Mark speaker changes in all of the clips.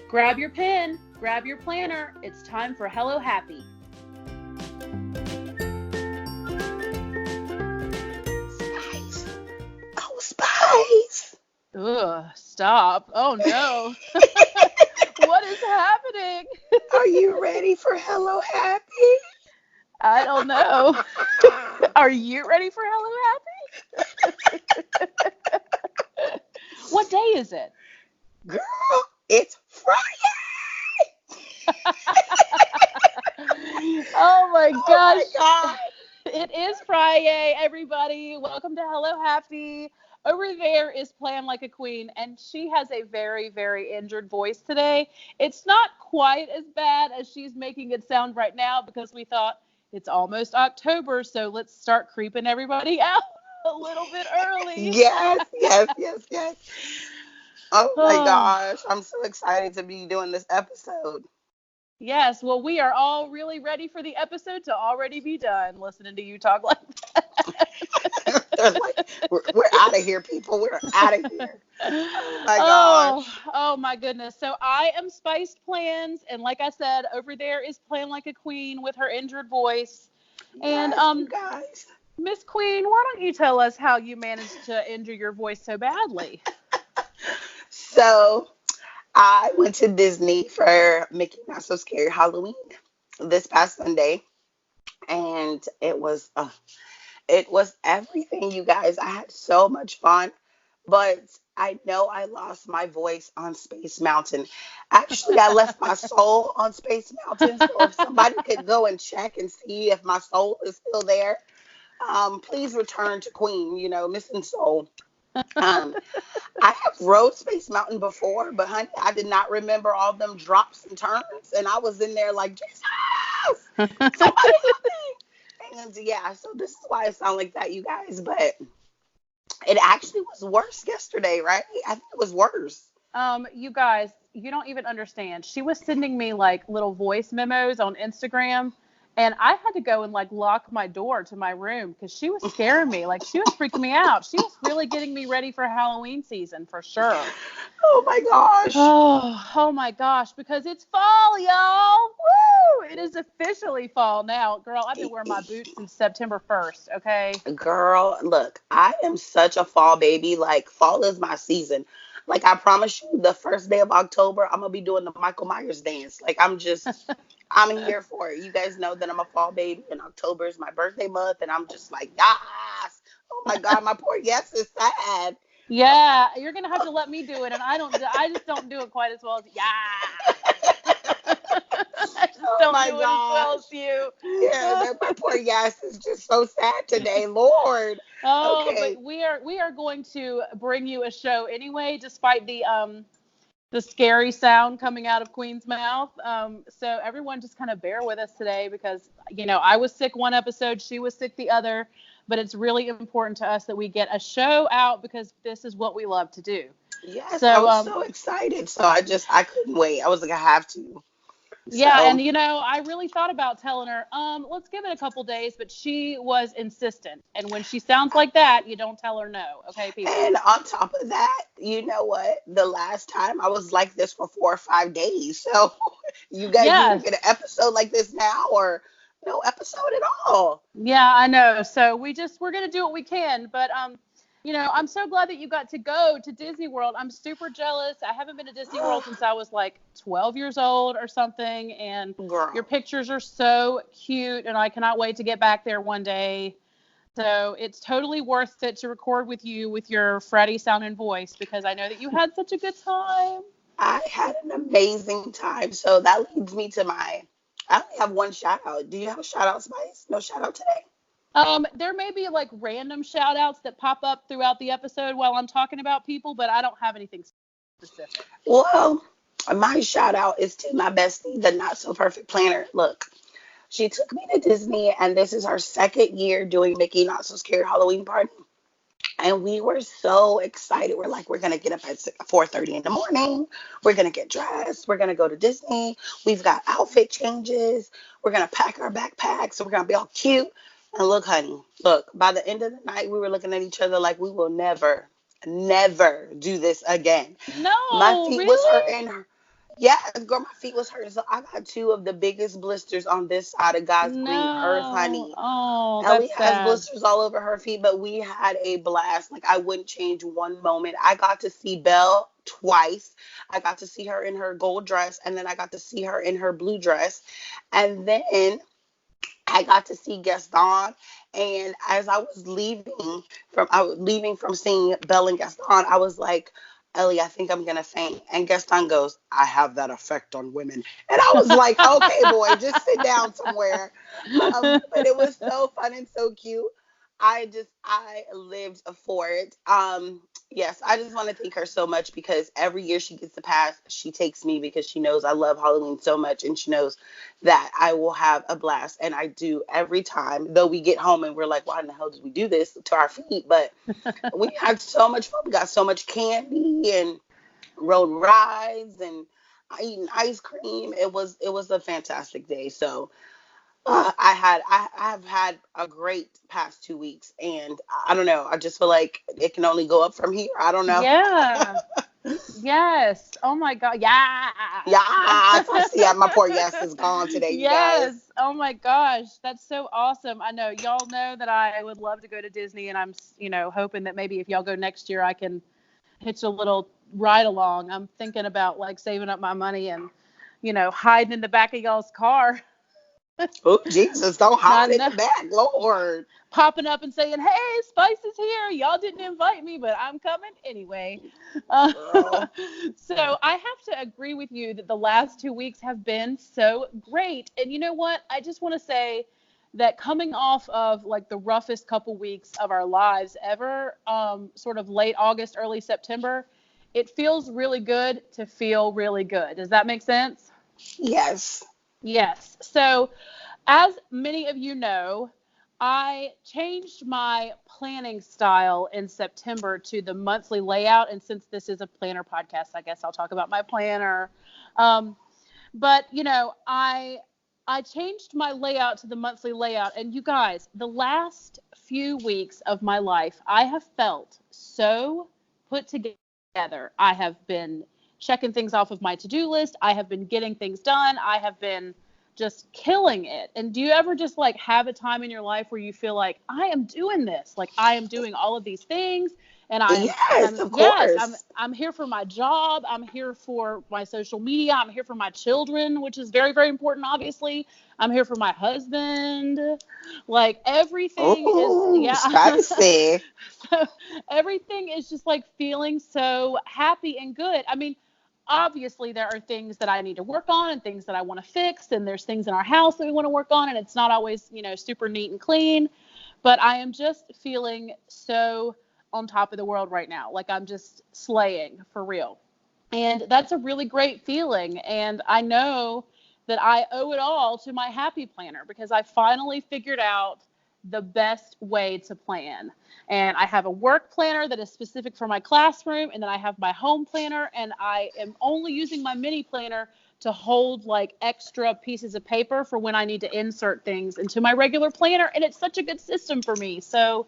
Speaker 1: Grab your pen, grab your planner. It's time for Hello Happy.
Speaker 2: Spice. Oh, Spice.
Speaker 1: Ugh, stop. Oh no. What is happening?
Speaker 2: Are you ready for Hello Happy?
Speaker 1: I don't know. Are you ready for Hello Happy? What day is it?
Speaker 2: Girl, it's Friday.
Speaker 1: Oh my
Speaker 2: Oh
Speaker 1: gosh.
Speaker 2: my God.
Speaker 1: It is Friday, everybody. Welcome to Hello Happy. Over there is Plan Like a Queen, and she has a very, very injured voice today. It's not quite as bad as she's making it sound right now because we thought it's almost October, so let's start creeping everybody out a little bit early.
Speaker 2: Yes. Oh my
Speaker 1: Oh,
Speaker 2: gosh. I'm so excited to be doing this episode.
Speaker 1: yes. Well, we are all really ready for the episode to already be done listening to you talk like
Speaker 2: They're like, we're out of here, people. We're out of here. Oh my gosh.
Speaker 1: oh my goodness. So I am SpicedPlans, and like I said, over there is Plan Like a Queen with her injured voice. And
Speaker 2: Yes, you guys.
Speaker 1: Miss Queen, why don't you tell us how you managed to injure your voice so badly?
Speaker 2: So I went to Disney for Mickey Not So Scary Halloween this past Sunday, and it was everything, you guys. I had so much fun, but I know I lost my voice on Space Mountain. Actually, I left my soul on Space Mountain, so if somebody could go and check and see if my soul is still there, please return to Queen, missing soul. Um, I have rode Space Mountain before, but honey, I did not remember all them drops and turns, and I was in there like, Jesus, somebody help me. And yeah, so this is why it sounds like that, you guys. But it actually was worse yesterday, right? I think it was worse.
Speaker 1: You guys, you don't even understand. She was sending me like little voice memos on Instagram, and I had to go and like lock my door to my room because she was scaring me. Like she was freaking me out. She was really getting me ready for Halloween season for sure.
Speaker 2: Oh my gosh.
Speaker 1: Oh my gosh, because it's fall, y'all. Woo! It is officially fall now. Girl, I've been wearing my boots since September 1st, okay?
Speaker 2: Girl, look, I am such a fall baby. Like, fall is my season. Like, I promise you, the first day of October, I'm gonna be doing the Michael Myers dance. Like, I'm here for it. You guys know that I'm a fall baby, and October is my birthday month, and I'm just like, yes. Oh my God, my poor yes is sad.
Speaker 1: Yeah, you're gonna have to let me do it, and I just don't do it quite as well as I just
Speaker 2: Oh
Speaker 1: don't
Speaker 2: my
Speaker 1: do it as well
Speaker 2: gosh.
Speaker 1: as you.
Speaker 2: Yeah, my poor yes is just so sad today, Lord.
Speaker 1: Oh,
Speaker 2: Okay.
Speaker 1: but we are going to bring you a show anyway, despite the scary sound coming out of Queen's mouth. So everyone just kind of bear with us today because I was sick one episode, she was sick the other, but it's really important to us that we get a show out because this is what we love to do.
Speaker 2: Yes, I
Speaker 1: So
Speaker 2: was so excited. So I couldn't wait. I was like, I have to.
Speaker 1: yeah,
Speaker 2: So,
Speaker 1: and I really thought about telling her, let's give it a couple days, but she was insistent. And when she sounds like that, you don't tell her no, okay, people?
Speaker 2: and on top of that, you know what? The last time I was like this for 4 or 5 days. So, you guys either
Speaker 1: Yes.
Speaker 2: get an episode like this now or no episode at all.
Speaker 1: Yeah, I know. So we're gonna do what we can, but I'm so glad that you got to go to Disney World. I'm super jealous. I haven't been to Disney World since I was like 12 years old or something, and your
Speaker 2: Girl.
Speaker 1: pictures are so cute, and I cannot wait to get back there one day. So it's totally worth it to record with you with your Freddie sounding voice because I know that you had such a good time.
Speaker 2: I had an amazing time. So that leads me to I only have one shout out. Do you have a shout out, Spice? No shout out today?
Speaker 1: There may be like random shout outs that pop up throughout the episode while I'm talking about people, but I don't have anything specific.
Speaker 2: Well, my shout out is to my bestie, the not so perfect planner. Look, she took me to Disney, and this is our second year doing Mickey Not So Scary Halloween Party. And we were so excited. We're like, we're gonna get up at 4:30 in the morning. We're gonna get dressed. We're gonna go to Disney. We've got outfit changes. We're gonna pack our backpacks. So we're gonna be all cute. And look, honey, look. By the end of the night, we were looking at each other like we will never, never do this again. My
Speaker 1: No,
Speaker 2: feet was
Speaker 1: really?
Speaker 2: hurting. Yes, girl, my feet was hurting. So I got two of the biggest blisters on this side of God's green earth,
Speaker 1: No.
Speaker 2: honey.
Speaker 1: Oh,
Speaker 2: Ellie
Speaker 1: that's
Speaker 2: has
Speaker 1: sad.
Speaker 2: blisters all over her feet, but we had a blast. Like, I wouldn't change one moment. I got to see Belle twice. I got to see her in her gold dress, and then I got to see her in her blue dress. And then I got to see Gaston, and as I was leaving from seeing Belle and Gaston, I was like, Ellie, I think I'm gonna faint. And Gaston goes, I have that effect on women. And I was like, okay, boy, just sit down somewhere. But it was so fun and so cute. I lived for it. Yes, I just want to thank her so much because every year she gets to pass, she takes me because she knows I love Halloween so much, and she knows that I will have a blast. And I do every time, though we get home and we're like, why in the hell did we do this to our feet? But we had so much fun. We got so much candy and rode rides and eating ice cream. It was a fantastic day. So I have had a great past 2 weeks, and I don't know. I just feel like it can only go up from here. I don't know.
Speaker 1: Yeah. Yes. Oh my God. Yeah.
Speaker 2: Yeah, I see. My poor yes is gone today, you guys.
Speaker 1: Yes. Oh my gosh. That's so awesome. I know y'all know that I would love to go to Disney, and I'm, hoping that maybe if y'all go next year, I can hitch a little ride along. I'm thinking about like saving up my money and, hiding in the back of y'all's car.
Speaker 2: Oh, Jesus, don't
Speaker 1: I
Speaker 2: hide in
Speaker 1: know.
Speaker 2: the back, Lord.
Speaker 1: Popping up and saying, "Hey, Spice is here. Y'all didn't invite me, but I'm coming anyway." Uh,
Speaker 2: Girl.
Speaker 1: so I have to agree with you that the last 2 weeks have been so great. And you know what? I just want to say that coming off of like the roughest couple weeks of our lives ever, sort of late August, early September, it feels really good to feel really good. Does that make sense?
Speaker 2: Yes.
Speaker 1: Yes. So as many of you know, I changed my planning style in September to the monthly layout. And since this is a planner podcast, I guess I'll talk about my planner. Um, but I changed my layout to the monthly layout. And you guys, the last few weeks of my life, I have felt so put together. I have been checking things off of my to-do list. I have been getting things done. I have been just killing it. And do you ever just like have a time in your life where you feel like I am doing this, like I am doing all of these things, and
Speaker 2: Yes,
Speaker 1: I'm
Speaker 2: of
Speaker 1: yes, I'm
Speaker 2: course.
Speaker 1: I'm here for my job, I'm here for my social media, I'm here for my children, which is very very important obviously. I'm here for my husband. Like everything is
Speaker 2: Ooh,
Speaker 1: yeah.
Speaker 2: spicy.
Speaker 1: So everything is just like feeling so happy and good. I mean, obviously there are things that I need to work on and things that I want to fix, and there's things in our house that we want to work on, and it's not always, super neat and clean, but I am just feeling so on top of the world right now. Like I'm just slaying for real. And that's a really great feeling. And I know that I owe it all to my happy planner because I finally figured out the best way to plan. And I have a work planner that is specific for my classroom, and then I have my home planner, and I am only using my mini planner to hold like extra pieces of paper for when I need to insert things into my regular planner. And it's such a good system for me. So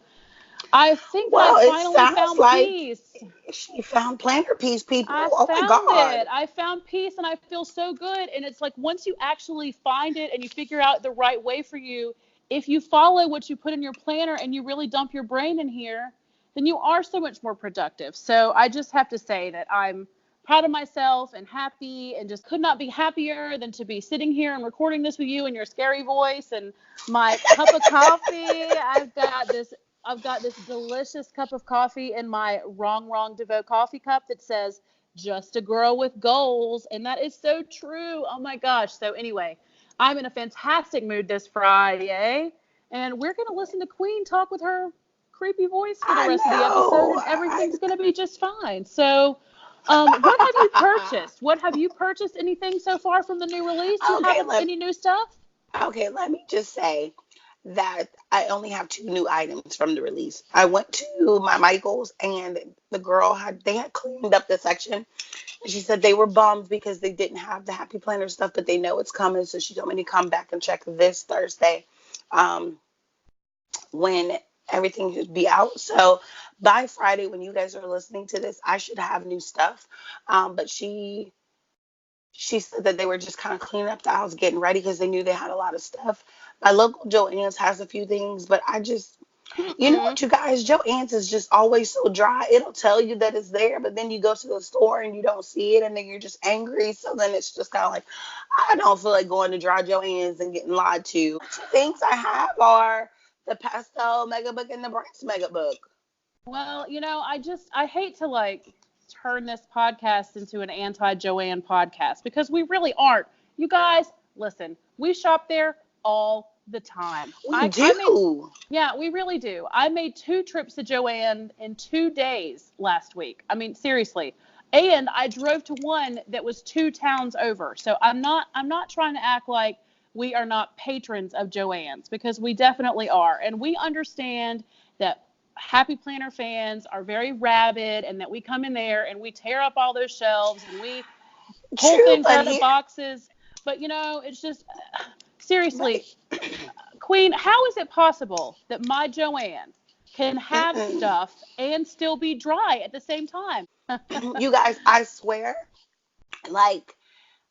Speaker 1: I think that I
Speaker 2: Well, it
Speaker 1: finally
Speaker 2: sounds
Speaker 1: found
Speaker 2: like
Speaker 1: peace.
Speaker 2: she found planner peace, people.
Speaker 1: I
Speaker 2: Oh my
Speaker 1: found
Speaker 2: God.
Speaker 1: it. I found peace and I feel so good. And it's like once you actually find it and you figure out the right way for you, if you follow what you put in your planner and you really dump your brain in here, then you are so much more productive. So I just have to say that I'm proud of myself and happy and just could not be happier than to be sitting here and recording this with you in your scary voice and my cup of coffee. I've got this delicious cup of coffee in my wrong devote coffee cup that says just a girl with goals, and that is so true. Oh my gosh. So anyway, I'm in a fantastic mood this Friday, and we're going to listen to Queen talk with her creepy voice for the
Speaker 2: I
Speaker 1: rest of the episode,
Speaker 2: know.
Speaker 1: and everything's going to be just fine. So what have you purchased? What have you purchased? Anything so far from the new release? Do you have
Speaker 2: Okay,
Speaker 1: any new stuff?
Speaker 2: let me just say that I only have two new items from the release. I went to my Michaels, and the girl had cleaned up the section. She said they were bummed because they didn't have the Happy Planner stuff, but they know it's coming. So she told me to come back and check this Thursday, um, when everything should be out. So by Friday, when you guys are listening to this, I should have new stuff. But she She said that they were just kind of cleaning up the house, getting ready because they knew they had a lot of stuff. My local Joann's has a few things, but I just, you know
Speaker 1: Mm-mm.
Speaker 2: what, you guys, Joann's is just always so dry. It'll tell you that it's there, but then you go to the store and you don't see it, and then you're just angry. So then it's just kind of like, I don't feel like going to dry Joann's and getting lied to. Two things I have are the pastel mega book and the brights mega book.
Speaker 1: Well, I hate to like turn this podcast into an anti-Joanne podcast because we really aren't. You guys, listen, we shop there all the time.
Speaker 2: We
Speaker 1: I made,
Speaker 2: do.
Speaker 1: yeah, we really do. I made 2 trips to Joanne in 2 days last week. I mean, seriously. And I drove to one that was 2 towns over. So I'm not trying to act like we are not patrons of Joanne's because we definitely are. And we understand that Happy Planner fans are very rabid and that we come in there and we tear up all those shelves and we pull
Speaker 2: True,
Speaker 1: things
Speaker 2: but
Speaker 1: out of
Speaker 2: here,
Speaker 1: boxes. But it's just seriously,
Speaker 2: right.
Speaker 1: Queen, how is it possible that my Joanne can have
Speaker 2: Mm-mm.
Speaker 1: stuff and still be dry at the same time?
Speaker 2: You guys, I swear, like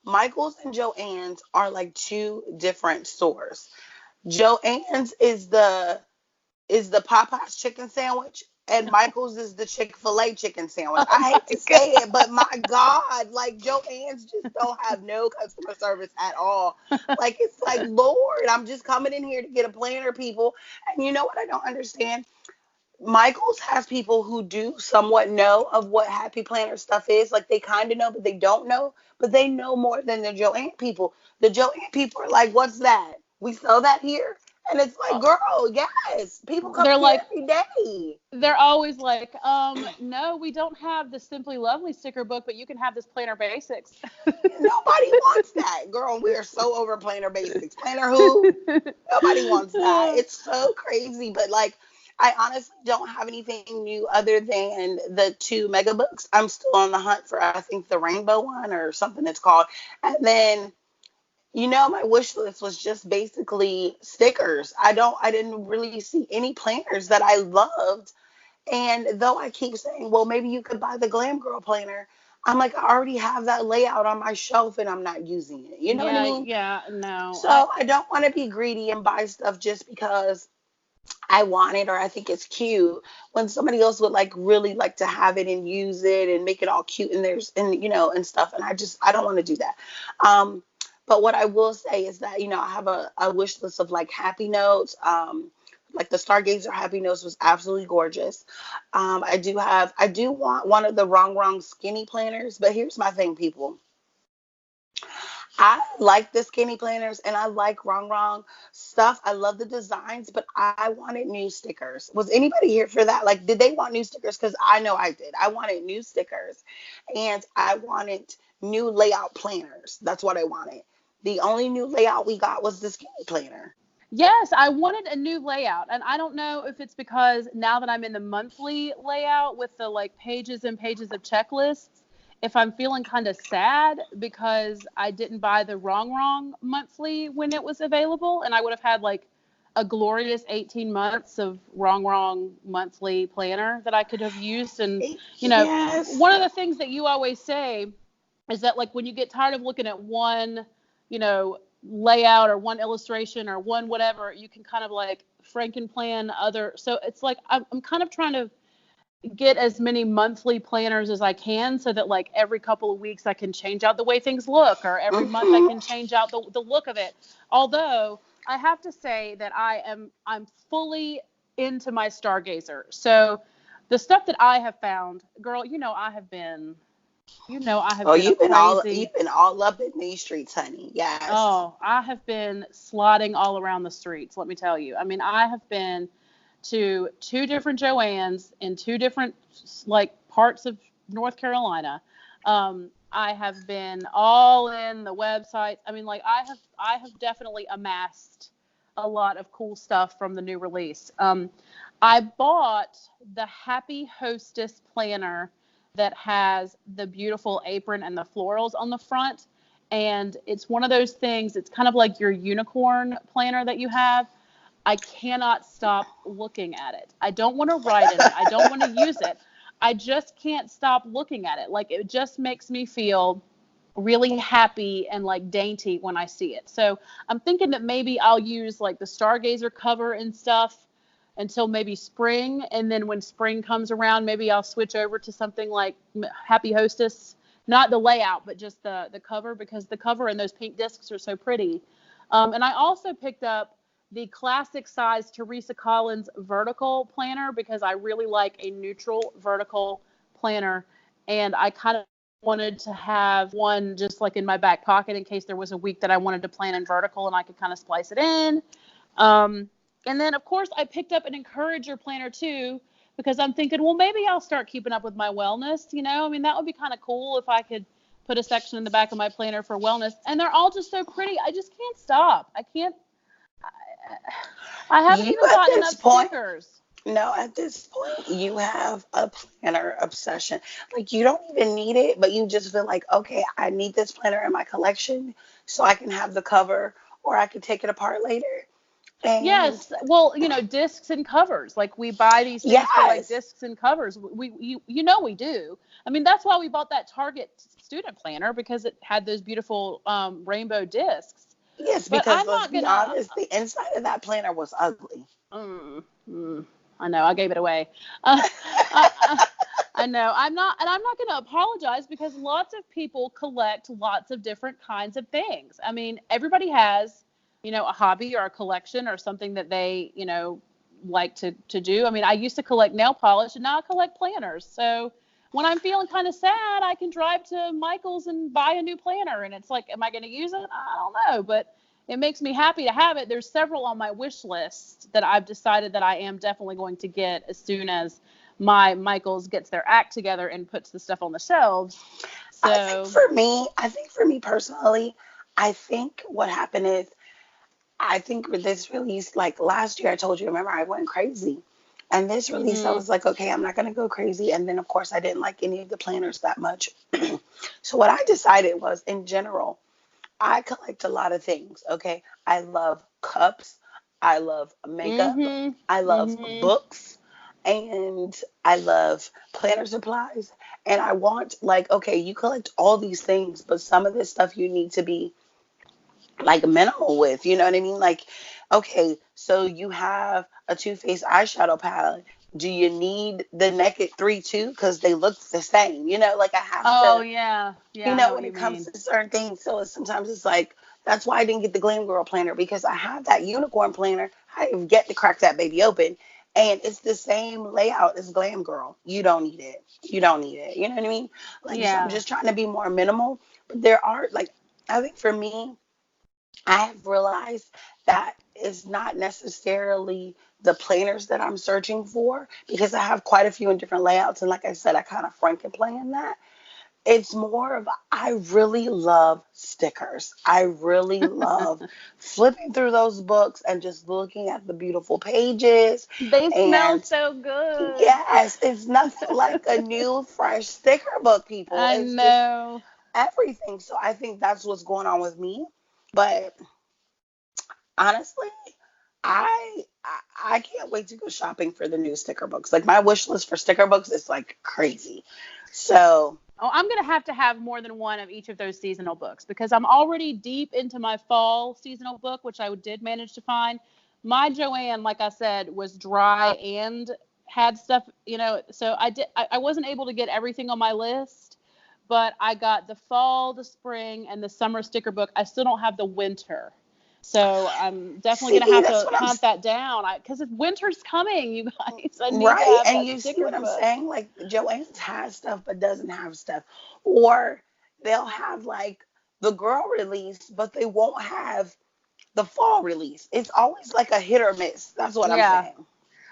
Speaker 2: Michael's and Joann's are like two different stores. Joann's is the Popeyes chicken sandwich, and Michael's is the Chick-fil-A chicken sandwich.
Speaker 1: Oh
Speaker 2: I hate
Speaker 1: my
Speaker 2: to
Speaker 1: God.
Speaker 2: say it, but my God, like Joann's just don't have no customer service at all. Like it's like, Lord, I'm just coming in here to get a planner, people. And you know what I don't understand? Michaels has people who do somewhat know of what Happy Planner stuff is. Like they kind of know, but they don't know. But they know more than the Joanne people. The Joanne people are like, "What's that? We sell that here?" And it's like, "Girl, yes, people come
Speaker 1: They're
Speaker 2: in here
Speaker 1: like,
Speaker 2: every day."
Speaker 1: they're always like, no, we don't have the Simply Lovely sticker book, but you can have this Planner Basics.
Speaker 2: Nobody wants that, girl. We are so over Planner Basics. Planner who? Nobody wants that. It's so crazy. But like, I honestly don't have anything new other than the two mega books. I'm still on the hunt for, I think, the rainbow one or something it's called. And then, my wish list was just basically stickers. I didn't really see any planners that I loved. And though I keep saying, well, maybe you could buy the Glam Girl planner, I'm like, I already have that layout on my shelf and I'm not using it. You know what I
Speaker 1: Yeah,
Speaker 2: mean?
Speaker 1: yeah, no.
Speaker 2: So I don't want to be greedy and buy stuff just because I want it or I think it's cute when somebody else would like really like to have it and use it and make it all cute and there's and and stuff, and I don't want to do that. Um but what I will say is that I have a wish list of like happy notes. Like the Stargazer Happy Notes was absolutely gorgeous. I do want one of the wrong skinny planners, but here's my thing, people. I like the skinny planners and I like wrong stuff. I love the designs, but I wanted new stickers. Was anybody here for that? Like, did they want new stickers? Because I know I did. I wanted new stickers and I wanted new layout planners. That's what I wanted. The only new layout we got was the skinny planner.
Speaker 1: Yes, I wanted a new layout, and I don't know if it's because now that I'm in the monthly layout with the like pages and pages of checklists, if I'm feeling kind of sad because I didn't buy the wrong monthly when it was available, and I would have had like a glorious 18 months of wrong monthly planner that I could have used. And
Speaker 2: Yes.
Speaker 1: one of the things that you always say is that like when you get tired of looking at one, you know, layout or one illustration or one whatever, you can kind of like Frankenplan other. So it's like I'm kind of trying to get as many monthly planners as I can so that like every couple of weeks I can change out the way things look, or every month I
Speaker 2: Hmm.
Speaker 1: can change out the look of it. Although I have to say that I'm fully into my Stargazer. So the stuff that I have found, girl, I have
Speaker 2: Oh,
Speaker 1: been a crazy.
Speaker 2: you've been all up in these streets, honey. Yes.
Speaker 1: Oh, I have been sliding all around the streets, let me tell you. I mean, I have been to 2 different Joannes in 2 different like parts of North Carolina. I have been all in the websites. I mean, like I have definitely amassed a lot of cool stuff from the new release. I bought the Happy Hostess planner that has the beautiful apron and the florals on the front. And it's one of those things, it's kind of like your unicorn planner that you have. I cannot stop looking at it. I don't want to write in it. I don't want to use it. I just can't stop looking at it. Like it just makes me feel really happy and like dainty when I see it. So I'm thinking that maybe I'll use like the Stargazer cover and stuff until maybe spring, and then when spring comes around, maybe I'll switch over to something like Happy Hostess, not the layout, but just the cover, because the cover and those pink discs are so pretty. And I also picked up the classic size Teresa Collins vertical planner because I really like a neutral vertical planner, and I kind of wanted to have one just like in my back pocket in case there was a week that I wanted to plan in vertical and I could kind of splice it in. And then, of course, I picked up an Encourager planner, too, because I'm thinking, well, maybe I'll start keeping up with my wellness, you know? I mean, that would be kind of cool if I could put a section in the back of my planner for wellness. And they're all just so pretty. I just can't stop. I haven't
Speaker 2: You
Speaker 1: even
Speaker 2: at
Speaker 1: gotten
Speaker 2: this
Speaker 1: enough
Speaker 2: point,
Speaker 1: stickers.
Speaker 2: no, at this point, you have a planner obsession. Like, you don't even need it, but you just feel like, okay, I need this planner in my collection so I can have the cover or I can take it apart later. And
Speaker 1: Yes, well, discs and covers. Like we buy these things for like
Speaker 2: yes,
Speaker 1: discs and covers. We do. I mean, that's why we bought that Target student planner because it had those beautiful rainbow discs.
Speaker 2: yes,
Speaker 1: But
Speaker 2: because
Speaker 1: I'm
Speaker 2: let's
Speaker 1: not
Speaker 2: be
Speaker 1: gonna.
Speaker 2: honest, the inside of that planner was ugly.
Speaker 1: Mm, I know I gave it away. Uh, I, I know I'm not, and I'm not going to apologize because lots of people collect lots of different kinds of things. I mean, everybody has, a hobby or a collection or something that they, like to do. I mean, I used to collect nail polish and now I collect planners. So when I'm feeling kind of sad, I can drive to Michael's and buy a new planner. And it's like, am I going to use it? I don't know, but it makes me happy to have it. There's several on my wish list that I've decided that I am definitely going to get as soon as my Michaels gets their act together and puts the stuff on the shelves. So,
Speaker 2: I think for me personally, I think what happened is I think with this release, like last year, I told you, remember, I went crazy. And this release, I
Speaker 1: mhm.
Speaker 2: was like, okay, I'm not going to go crazy. And then, of course, I didn't like any of the planners that much. So, what I decided was, in general, I collect a lot of things. Okay. I love cups. I love makeup.
Speaker 1: Mhm.
Speaker 2: I love
Speaker 1: Mhm.
Speaker 2: books. And I love planner supplies. And I want, like, okay, you collect all these things, but some of this stuff you need to be like minimal with, you know what I mean? Like, okay, so you have a Too Faced eyeshadow palette. Do you need the Naked 3 too? Because they look the same, like I have
Speaker 1: Oh
Speaker 2: to,
Speaker 1: yeah. Yeah, I know what
Speaker 2: when
Speaker 1: you
Speaker 2: it comes
Speaker 1: mean.
Speaker 2: to certain things. So sometimes it's like, that's why I didn't get the Glam Girl planner because I have that unicorn planner. I have yet to crack that baby open. And it's the same layout as Glam Girl. You don't need it. You don't need it. You know what I mean? Like, so I'm
Speaker 1: Yeah.
Speaker 2: just trying to be more minimal. But there are, like, I think for me, I have realized that it's not necessarily the planners that I'm searching for because I have quite a few in different layouts. And like I said, I kind of franken that. It's more of, I really love stickers. I really love flipping through those books and just looking at the beautiful pages.
Speaker 1: They smell
Speaker 2: And
Speaker 1: so good.
Speaker 2: yes, it's nothing like a new, fresh sticker book, people.
Speaker 1: I
Speaker 2: It's just
Speaker 1: know.
Speaker 2: everything. So I think that's what's going on with me. But honestly, I can't wait to go shopping for the new sticker books. Like my wish list for sticker books is like crazy. So
Speaker 1: Oh, I'm going to have more than one of each of those seasonal books because I'm already deep into my fall seasonal book, which I did manage to find. My Joanne, like I said, was dry and had stuff, so I wasn't able to get everything on my list, but I got the fall, the spring, and the summer sticker book. I still don't have the winter. So I'm definitely going to
Speaker 2: see,
Speaker 1: have
Speaker 2: that's
Speaker 1: to
Speaker 2: what
Speaker 1: hunt that down because winter's coming, you guys. I need to
Speaker 2: right.
Speaker 1: have
Speaker 2: And
Speaker 1: that
Speaker 2: you see
Speaker 1: sticker
Speaker 2: what I'm
Speaker 1: book.
Speaker 2: saying? Like Joanne's has stuff but doesn't have stuff. Or they'll have like the girl release, but they won't have the fall release. It's always like a hit or miss. That's what I'm
Speaker 1: Yeah.
Speaker 2: saying.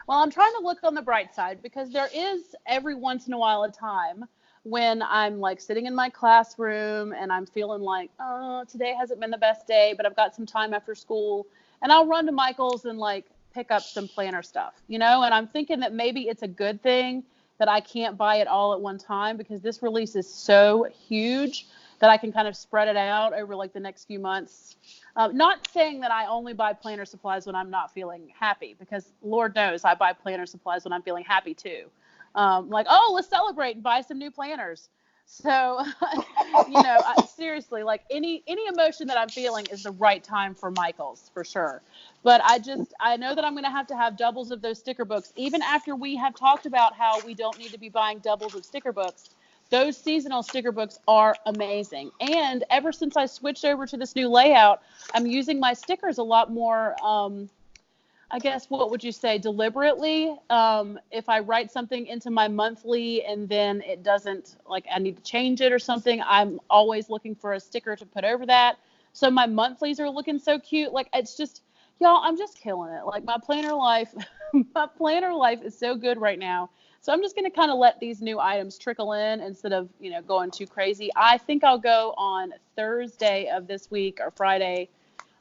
Speaker 1: Well, I'm trying to look on the bright side because there is every once in a while a time when I'm like sitting in my classroom and I'm feeling like, oh, today hasn't been the best day, but I've got some time after school. And I'll run to Michael's and like pick up some planner stuff, And I'm thinking that maybe it's a good thing that I can't buy it all at one time because this release is so huge that I can kind of spread it out over like the next few months. Not saying that I only buy planner supplies when I'm not feeling happy, because Lord knows I buy planner supplies when I'm feeling happy too. Like, oh, let's celebrate and buy some new planners. So, seriously, like any emotion that I'm feeling is the right time for Michaels for sure. But I know that I'm going to have doubles of those sticker books, even after we have talked about how we don't need to be buying doubles of sticker books. Those seasonal sticker books are amazing. And ever since I switched over to this new layout, I'm using my stickers a lot more. I guess what would you say deliberately? If I write something into my monthly and then it doesn't, like, I need to change it or something, I'm always looking for a sticker to put over that. So my monthlies are looking so cute. Like, it's just, y'all, I'm just killing it. Like, my planner life, my planner life is so good right now. So I'm just going to kind of let these new items trickle in instead of, going too crazy. I think I'll go on Thursday of this week or Friday,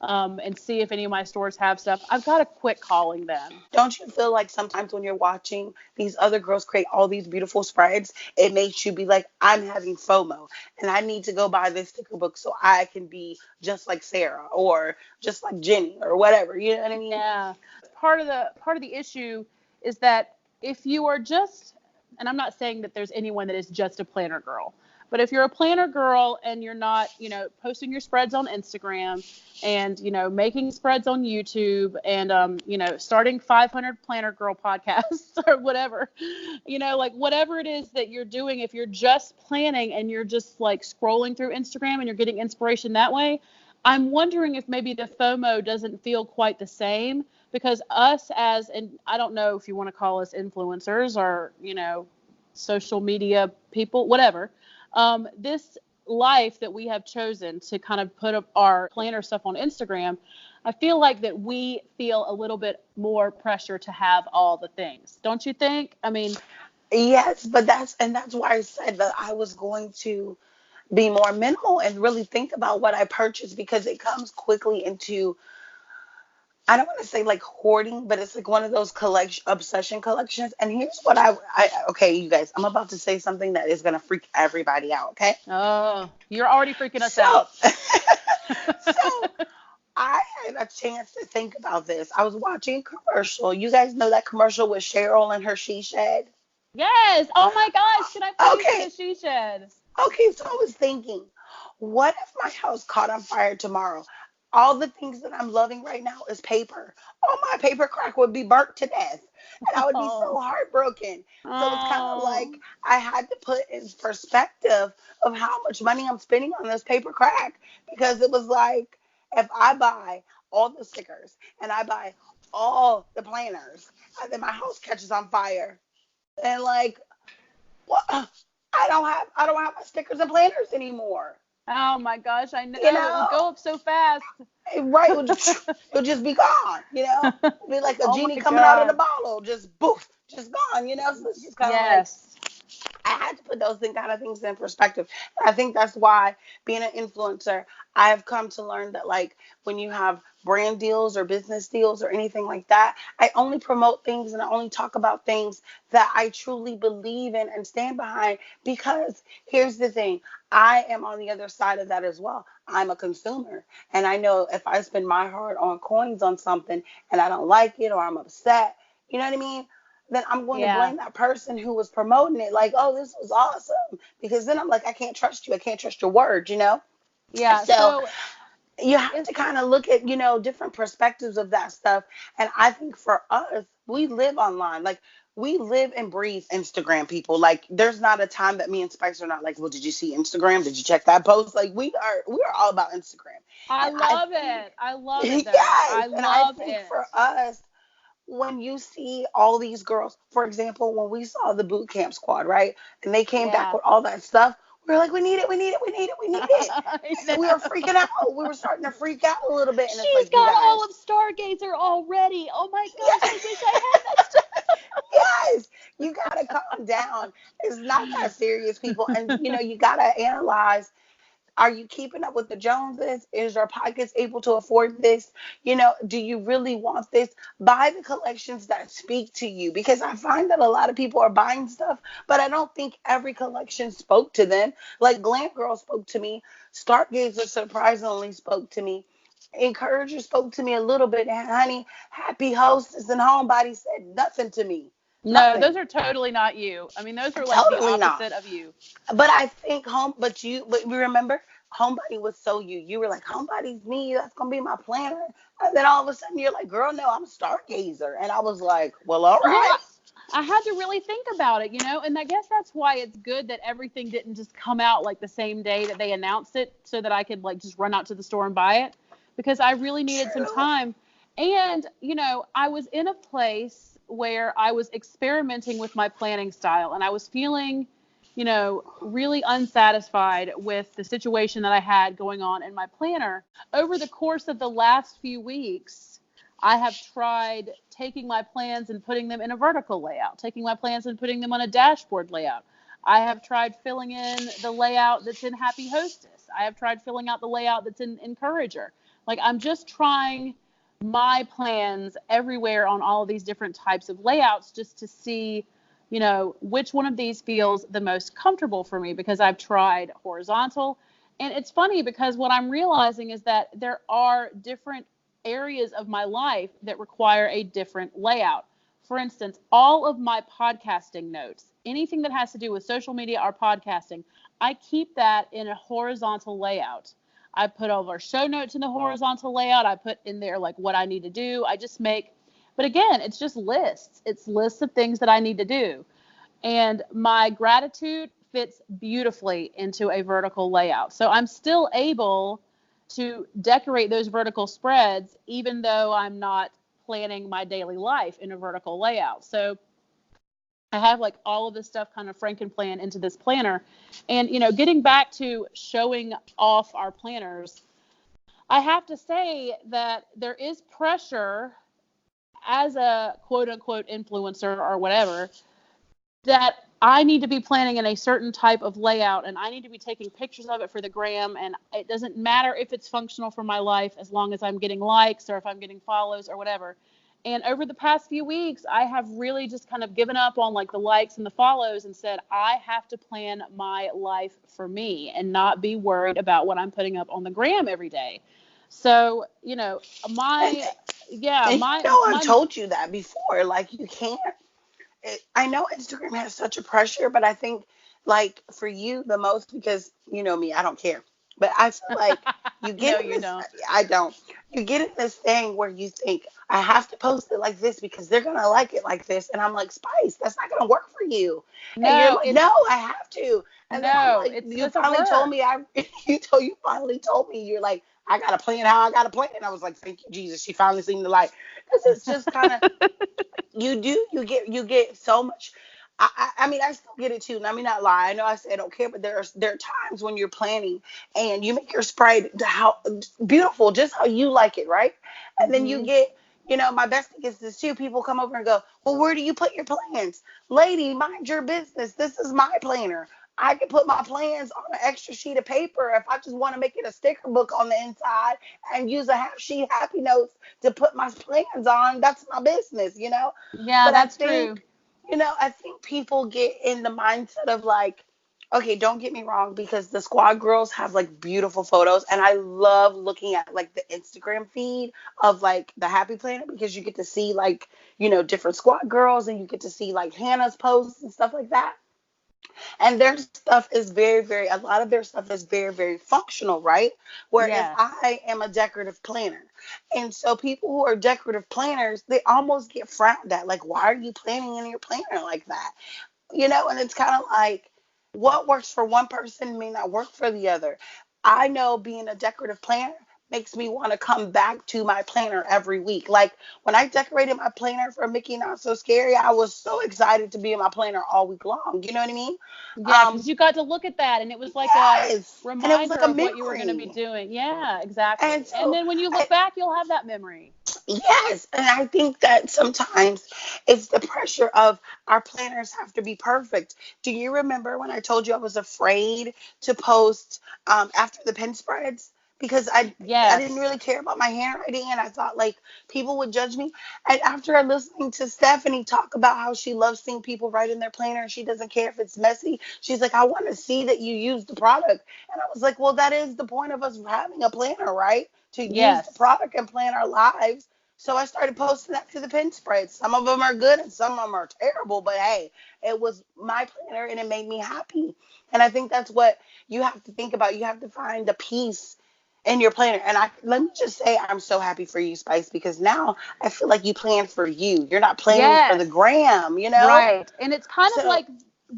Speaker 1: and see if any of my stores have stuff. I've got to quit calling them.
Speaker 2: Don't you feel like sometimes when you're watching these other girls create all these beautiful spreads, it makes you be like, I'm having FOMO and I need to go buy this sticker book so I can be just like Sarah or just like Jenny or whatever. You know what I mean?
Speaker 1: Yeah. Part of the issue is that if you are just, and I'm not saying that there's anyone that is just a planner girl, but if you're a planner girl and you're not, posting your spreads on Instagram and, making spreads on YouTube and, starting 500 planner girl podcasts or whatever, like whatever it is that you're doing, if you're just planning and you're just like scrolling through Instagram and you're getting inspiration that way, I'm wondering if maybe the FOMO doesn't feel quite the same because us as, and I don't know if you want to call us influencers or, social media people, whatever, this life that we have chosen to kind of put up our planner stuff on Instagram, I feel like that we feel a little bit more pressure to have all the things. Don't you think? I mean,
Speaker 2: Yes, but that's why I said that I was going to be more minimal and really think about what I purchase because it comes quickly into, I don't want to say like hoarding, but it's like one of those collection obsession collections. And here's what I okay, you guys, I'm about to say something that is gonna freak everybody out. Okay,
Speaker 1: oh, you're already freaking us
Speaker 2: so
Speaker 1: out.
Speaker 2: so I had a chance to think about this. I was watching a commercial. You guys know that commercial with Cheryl and her she shed.
Speaker 1: Yes. Oh my gosh. Can I please get
Speaker 2: Okay,
Speaker 1: a she shed?
Speaker 2: okay. So I was thinking, what if my house caught on fire tomorrow? All the things that I'm loving right now is paper. All my paper crack would be burnt to death. And I would be so
Speaker 1: Oh.
Speaker 2: heartbroken. So it's kind of like
Speaker 1: Oh.
Speaker 2: I had to put in perspective of how much money I'm spending on this paper crack because it was like if I buy all the stickers and I buy all the planners and then my house catches on fire and like what I don't have my stickers and planners anymore.
Speaker 1: Oh my gosh. I
Speaker 2: You
Speaker 1: know. It would
Speaker 2: know?
Speaker 1: go up so fast.
Speaker 2: Right, it'll just be gone, It'll be like a
Speaker 1: Oh
Speaker 2: genie
Speaker 1: my
Speaker 2: coming out of the
Speaker 1: God.
Speaker 2: bottle, just poof, just gone. So it's just kind of like
Speaker 1: Yes.
Speaker 2: I had to put those kind of things in perspective. And I think that's why being an influencer, I have come to learn that like when you have brand deals or business deals or anything like that, I only promote things and I only talk about things that I truly believe in and stand behind. Because here's the thing, I am on the other side of that as well. I'm a consumer. And I know if I spend my hard on coins on something and I don't like it or I'm upset, you know what I mean? Then I'm going to
Speaker 1: Yeah.
Speaker 2: blame that person who was promoting it like, oh, this was awesome. Because then I'm like, I can't trust you. I can't trust your word.
Speaker 1: Yeah.
Speaker 2: So
Speaker 1: So
Speaker 2: you have
Speaker 1: is
Speaker 2: to kind of look at, different perspectives of that stuff. And I think for us, we live online. Like, we live and breathe Instagram people. Like, there's not a time that me and Spice are not like, well, did you see Instagram? Did you check that post? Like, we are all about Instagram.
Speaker 1: I
Speaker 2: And I
Speaker 1: love
Speaker 2: think,
Speaker 1: it. I love it though.
Speaker 2: yes.
Speaker 1: I
Speaker 2: And I
Speaker 1: love
Speaker 2: think
Speaker 1: it.
Speaker 2: for us, when you see all these girls, for example, when we saw the boot camp squad, right? And they came back
Speaker 1: Yeah.
Speaker 2: with all that stuff, we were like, we need it, we need it, we need it, we need it.
Speaker 1: I
Speaker 2: And we were
Speaker 1: know.
Speaker 2: freaking out. We were starting to freak out a little bit. And it's
Speaker 1: She's
Speaker 2: like, you
Speaker 1: got all
Speaker 2: guys,
Speaker 1: of Stargazer already. Oh my gosh,
Speaker 2: yeah,
Speaker 1: I wish I had that stuff.
Speaker 2: yes, you gotta calm down. It's not that serious, people. And you gotta analyze. Are you keeping up with the Joneses? Is your pockets able to afford this? Do you really want this? Buy the collections that speak to you because I find that a lot of people are buying stuff, but I don't think every collection spoke to them. Like Glam Girl spoke to me, Stargazer surprisingly spoke to me. Encourager spoke to me a little bit, and honey, Happy Hostess and Homebody said nothing to me.
Speaker 1: No, those
Speaker 2: Nothing.
Speaker 1: are totally not you. I mean, those are like the
Speaker 2: Totally not.
Speaker 1: opposite of you.
Speaker 2: But I think but we remember homebody was so you. You were like, homebody's me. That's gonna be my planner. And then all of a sudden you're like, girl, no, I'm a stargazer. And I was like, well, all
Speaker 1: Well,
Speaker 2: right.
Speaker 1: I had to really think about it, and I guess that's why it's good that everything didn't just come out like the same day that they announced it so that I could like just run out to the store and buy it because I really needed some
Speaker 2: True.
Speaker 1: time. And, I was in a place where I was experimenting with my planning style and I was feeling, really unsatisfied with the situation that I had going on in my planner. Over the course of the last few weeks, I have tried taking my plans and putting them in a vertical layout, taking my plans and putting them on a dashboard layout. I have tried filling in the layout that's in Happy Hostess. I have tried filling out the layout that's in Encourager. Like, I'm just trying my plans everywhere on all of these different types of layouts just to see, which one of these feels the most comfortable for me because I've tried horizontal. And it's funny because what I'm realizing is that there are different areas of my life that require a different layout. For instance, all of my podcasting notes, anything that has to do with social media or podcasting, I keep that in a horizontal layout. I put all of our show notes in the horizontal layout. I put in there like what I need to do. I just make, but again, it's just lists. It's lists of things that I need to do. And my gratitude fits beautifully into a vertical layout. So I'm still able to decorate those vertical spreads, even though I'm not planning my daily life in a vertical layout. So I have like all of this stuff kind of franken-plan into this planner. And, getting back to showing off our planners, I have to say that there is pressure as a quote unquote influencer or whatever that I need to be planning in a certain type of layout and I need to be taking pictures of it for the gram. And it doesn't matter if it's functional for my life as long as I'm getting likes or if I'm getting follows or whatever. And over the past few weeks, I have really just kind of given up on like the likes and the follows and said, I have to plan my life for me and not be worried about what I'm putting up on the gram every day. So,
Speaker 2: And
Speaker 1: my, yeah,
Speaker 2: and
Speaker 1: my,
Speaker 2: I've
Speaker 1: my,
Speaker 2: told you that before. Like you can't. I know Instagram has such a pressure, but I think like for you the most because you know me, I don't care. But I feel like you
Speaker 1: no,
Speaker 2: get in
Speaker 1: you
Speaker 2: this.
Speaker 1: don't.
Speaker 2: I don't. You get in this thing where you think I have to post it like this because they're gonna like it like this, and I'm like, Spice, that's not gonna work for you. And you're
Speaker 1: No,
Speaker 2: like, no,
Speaker 1: it's,
Speaker 2: I have to. And then I'm
Speaker 1: no,
Speaker 2: like,
Speaker 1: it
Speaker 2: you
Speaker 1: doesn't
Speaker 2: finally told
Speaker 1: work.
Speaker 2: me you finally told me you're like I gotta plan how I gotta plan, and I was like, thank you Jesus, she finally seen the light because it's just kind of you get so much. I mean I still get it too. Let me not lie. I know I say I don't care, but there are times when you're planning and you make your sprite how beautiful, just how you like it, right? And then you
Speaker 1: hmm
Speaker 2: get, my best thing is this too. People come over and go, well, where do you put your plans, lady? Mind your business. This is my planner. I can put my plans on an extra sheet of paper if I just want to make it a sticker book on the inside and use a half sheet happy notes to put my plans on. That's my business.
Speaker 1: Yeah,
Speaker 2: But I
Speaker 1: that's true.
Speaker 2: think, I think people get in the mindset of like, okay, don't get me wrong, because the squad girls have like beautiful photos, and I love looking at like the Instagram feed of like the Happy Planet because you get to see like, different squad girls and you get to see like Hannah's posts and stuff like that. And their stuff is very, very, a lot of their stuff is very, very functional, right? Whereas
Speaker 1: Yes.
Speaker 2: I am a decorative planner. And so people who are decorative planners, they almost get frowned at. Like, why are you planning in your planner like that? And it's kind of like what works for one person may not work for the other. I know being a decorative planner makes me want to come back to my planner every week. Like when I decorated my planner for Mickey Not So Scary, I was so excited to be in my planner all week long. You know what I mean?
Speaker 1: Yeah, because
Speaker 2: Um,
Speaker 1: you got to look at that and it was like a
Speaker 2: yes. And it was
Speaker 1: reminder
Speaker 2: like a
Speaker 1: of what you were going to be
Speaker 2: memory.
Speaker 1: doing. Yeah,
Speaker 2: And
Speaker 1: exactly. And
Speaker 2: so
Speaker 1: then when you look back, you'll have that memory.
Speaker 2: yes, and I think that sometimes it's the pressure of our planners have to be perfect. Do you remember when I told you I was afraid to post after the pen spreads because I didn't
Speaker 1: Yes.
Speaker 2: really care about my handwriting and I thought like people would judge me. And after listening to Stephanie talk about how she loves seeing people write in their planner and she doesn't care if it's messy, she's like, I want to see that you use the product. And I was like, well, that is the point of us having a planner, right? To use the
Speaker 1: Yes.
Speaker 2: product and plan our lives. So I started posting that to the pin spreads. Some of them are good and some of them are terrible, but hey, it was my planner and it made me happy. And I think that's what you have to think about. You have to find the peace in your planner. And I let me just say I'm so happy for you, Spice, because now I feel like you plan for you. You're not planning for the
Speaker 1: Yes.
Speaker 2: gram, you know?
Speaker 1: Right. And it's kind of
Speaker 2: So,
Speaker 1: like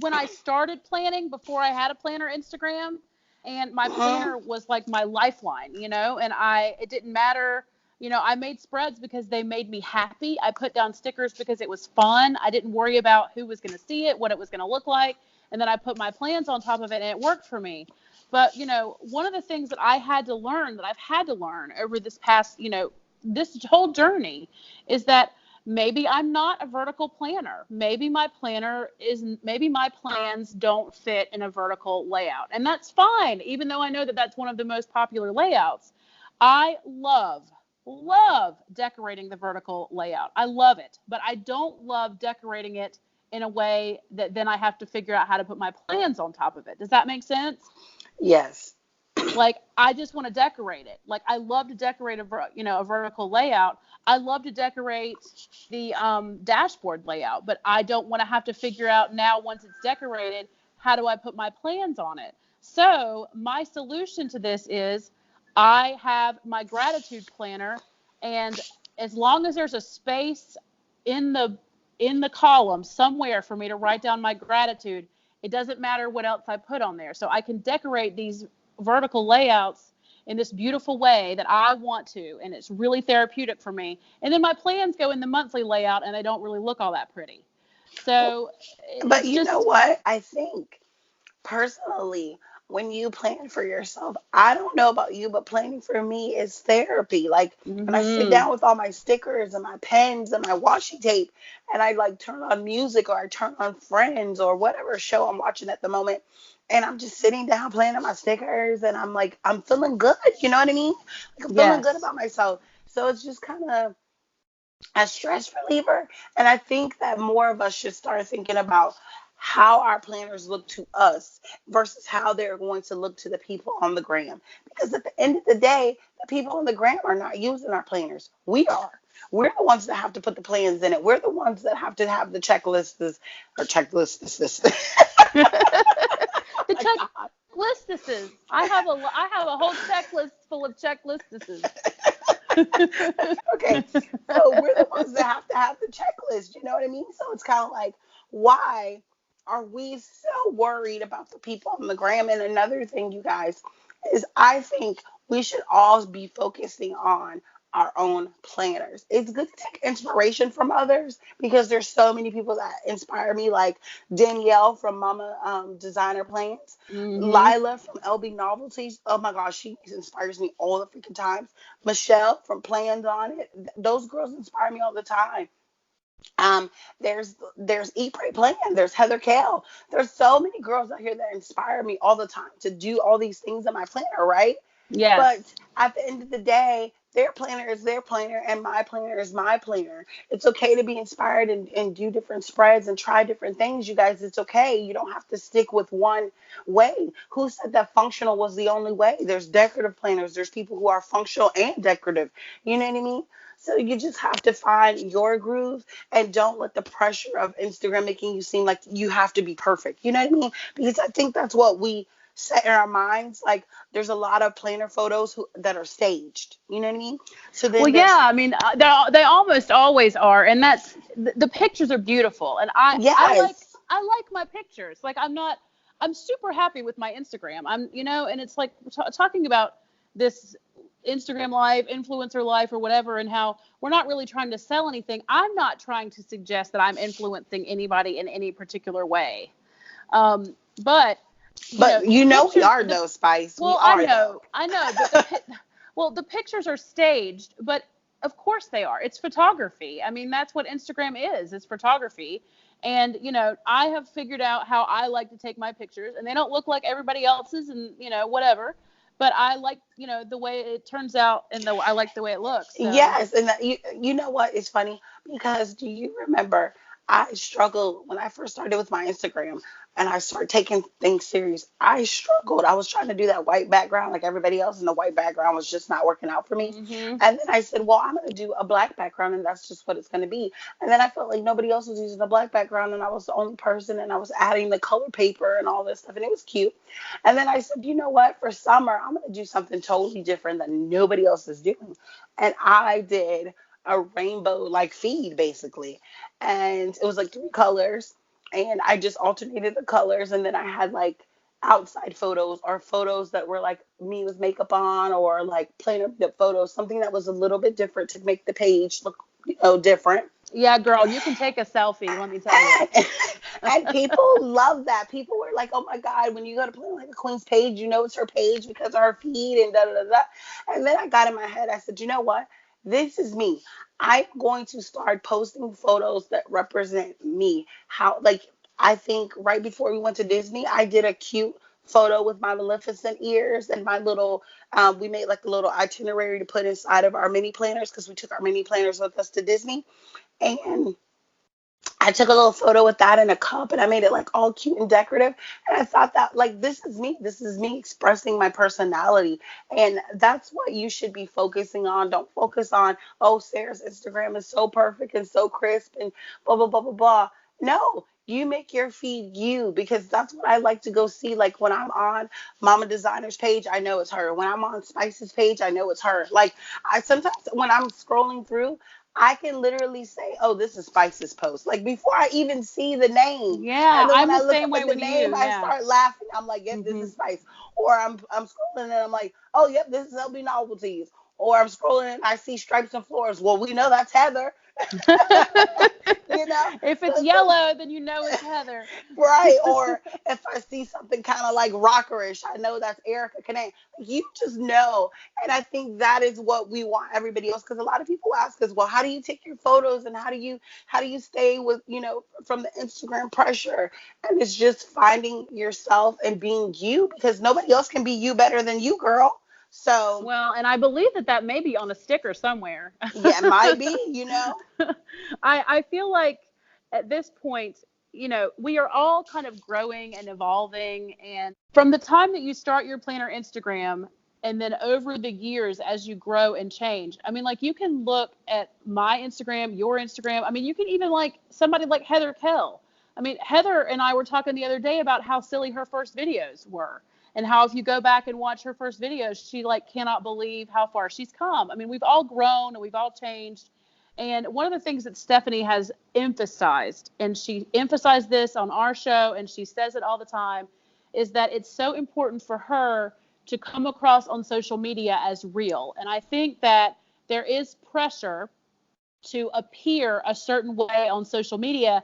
Speaker 1: when I started planning before I had a planner Instagram, and my
Speaker 2: mhm.
Speaker 1: planner was like my lifeline, and it didn't matter, I made spreads because they made me happy. I put down stickers because it was fun. I didn't worry about who was going to see it, what it was going to look like. And then I put my plans on top of it and it worked for me. But, one of the things that I had to learn, that I've had to learn over this past, this whole journey, is that maybe I'm not a vertical planner. Maybe my plans don't fit in a vertical layout. And that's fine, even though I know that that's one of the most popular layouts. I love decorating the vertical layout. I love it, but I don't love decorating it in a way that then I have to figure out how to put my plans on top of it. Does that make sense?
Speaker 2: Yes.
Speaker 1: Like, I just want to decorate it. Like, I love to decorate a vertical layout. I love to decorate the dashboard layout, but I don't want to have to figure out now, once it's decorated, how do I put my plans on it. So my solution to this is I have my gratitude planner, and as long as there's a space in the column somewhere for me to write down my gratitude, it doesn't matter what else I put on there. So I can decorate these vertical layouts in this beautiful way that I want to, and it's really therapeutic for me. And then my plans go in the monthly layout, and they don't really look all that pretty. So
Speaker 2: But
Speaker 1: it's
Speaker 2: you know
Speaker 1: just,
Speaker 2: what? I think personally, when you plan for yourself, I don't know about you, but planning for me is therapy. Like when I sit
Speaker 1: mm-hmm.
Speaker 2: down with all my stickers and my pens and my washi tape and I like turn on music or I turn on Friends or whatever show I'm watching at the moment. And I'm just sitting down planning my stickers and I'm like, I'm feeling good. You know what I mean? Like I'm feeling good
Speaker 1: Yes.
Speaker 2: about myself. So it's just kind of a stress reliever. And I think that more of us should start thinking about how our planners look to us versus how they're going to look to the people on the gram. Because at the end of the day, the people on the gram are not using our planners. We are. We're the ones that have to put the plans in it. We're the ones that have to have the checklists or checklists.
Speaker 1: The
Speaker 2: Oh my God.
Speaker 1: checklistises. I have a whole checklist full of checklistises.
Speaker 2: Okay, so we're the ones that have to have the checklist. You know what I mean? So it's kind of like, why are we so worried about the people on the gram? And another thing, you guys, is I think we should all be focusing on our own planners. It's good to take inspiration from others because there's so many people that inspire me, like Danielle from Mama Designer Plans,
Speaker 1: Mm-hmm.
Speaker 2: Lila from LB Novelties. Oh my gosh, she inspires me all the freaking time. Michelle from Plans on It. Those girls inspire me all the time. Um, there's Eat Pray Plan. There's Heather Kale. There's so many girls out here that inspire me all the time to do all these things in my planner, right? But
Speaker 1: Yes.
Speaker 2: at the end of the day, their planner is their planner and my planner is my planner. It's okay to be inspired and do different spreads and try different things, you guys. It's okay. You don't have to stick with one way. Who said that functional was the only way? There's decorative planners. There's people who are functional and decorative. You know what I mean? So you just have to find your groove and don't let the pressure of Instagram making you seem like you have to be perfect. You know what I mean? Because I think that's what we set in our minds. Like there's a lot of planner photos that are staged. You know what I mean? So
Speaker 1: Well,
Speaker 2: then
Speaker 1: yeah,
Speaker 2: there's
Speaker 1: I mean, they almost always are, and that's the pictures are beautiful, and
Speaker 2: yes,
Speaker 1: I like my pictures. Like, I'm super happy with my Instagram. And it's like talking about this Instagram life, influencer life, or whatever, and how we're not really trying to sell anything. I'm not trying to suggest that I'm influencing anybody in any particular way. But
Speaker 2: but
Speaker 1: the
Speaker 2: you know we
Speaker 1: pictures,
Speaker 2: are though, Spice. We
Speaker 1: well,
Speaker 2: are though.
Speaker 1: I know, but well, the pictures are staged, but of course they are. It's photography. I mean, that's what Instagram is. It's photography. And, I have figured out how I like to take my pictures, and they don't look like everybody else's and, whatever. But I like, the way it turns out, and I like the way it looks. So,
Speaker 2: Yes, and you know what? It's funny because do you remember I struggled when I first started with my Instagram. and I started taking things serious, I struggled. I was trying to do that white background like everybody else, and the white background was just not working out for me.
Speaker 1: Mhm.
Speaker 2: And then I said, well, I'm going to do a black background, and that's just what it's going to be. And then I felt like nobody else was using a black background, and I was the only person, and I was adding the color paper and all this stuff, and it was cute. And then I said, you know what? For summer, I'm going to do something totally different that nobody else is doing. And I did a rainbow like feed basically. And it was like three colors. And I just alternated the colors. And then I had like outside photos or photos that were like me with makeup on or like plain up photos, something that was a little bit different to make the page look, different.
Speaker 1: Yeah, girl, you can take a selfie, let me tell you.
Speaker 2: And, and people love that. People were like, "Oh my God!" When you go to Plan Like a Queen's page, you know it's her page because of her feed and da da da da. And then I got in my head. I said, "You know what? This is me. I'm going to start posting photos that represent me. How like I think right before we went to Disney, I did a cute photo with my Maleficent ears and my little. We made like a little itinerary to put inside of our mini planners because we took our mini planners with us to Disney and." I took a little photo with that in a cup and I made it like all cute and decorative. And I thought that like this is me. This is me expressing my personality. And that's what you should be focusing on. Don't focus on, oh, Sarah's Instagram is so perfect and so crisp and blah blah blah blah blah. No, you make your feed you because that's what I like to go see. Like when I'm on Mama Designer's page, I know it's her. When I'm on Spice's page, I know it's her. Like I sometimes when I'm scrolling through, I can literally say, "Oh, this is Spice's post." Like before I even see the name,
Speaker 1: Yeah,
Speaker 2: and then when
Speaker 1: I'm
Speaker 2: I
Speaker 1: the
Speaker 2: look
Speaker 1: same
Speaker 2: up
Speaker 1: way
Speaker 2: at the
Speaker 1: with you.
Speaker 2: name, I
Speaker 1: Yeah.
Speaker 2: start laughing. I'm like, "Yep, this
Speaker 1: Mhm.
Speaker 2: is Spice." Or I'm scrolling and I'm like, "Oh, yep, this is LB Novelties." Or I'm scrolling and I see Stripes and Floors. Well, we know that's Heather, you know.
Speaker 1: If it's
Speaker 2: So some
Speaker 1: yellow, then you know it's Heather.
Speaker 2: right. Or if I see something kind of like rockerish, I know that's Erica Kane. You just know. And I think that is what we want everybody else. Because a lot of people ask us, well, how do you take your photos and how do you stay with, from the Instagram pressure? And it's just finding yourself and being you because nobody else can be you better than you, girl. So
Speaker 1: Well, and I believe that that may be on a sticker somewhere.
Speaker 2: yeah, it might be.
Speaker 1: I feel like at this point, we are all kind of growing and evolving. And from the time that you start your planner Instagram, and then over the years as you grow and change, I mean, like you can look at my Instagram, your Instagram. I mean, you can even like somebody like Heather Kell. I mean, Heather and I were talking the other day about how silly her first videos were and how if you go back and watch her first videos, she like cannot believe how far she's come. I mean, we've all grown and we've all changed. And one of the things that Stephanie has emphasized, and she emphasized this on our show, and she says it all the time, is that it's so important for her to come across on social media as real. And I think that there is pressure to appear a certain way on social media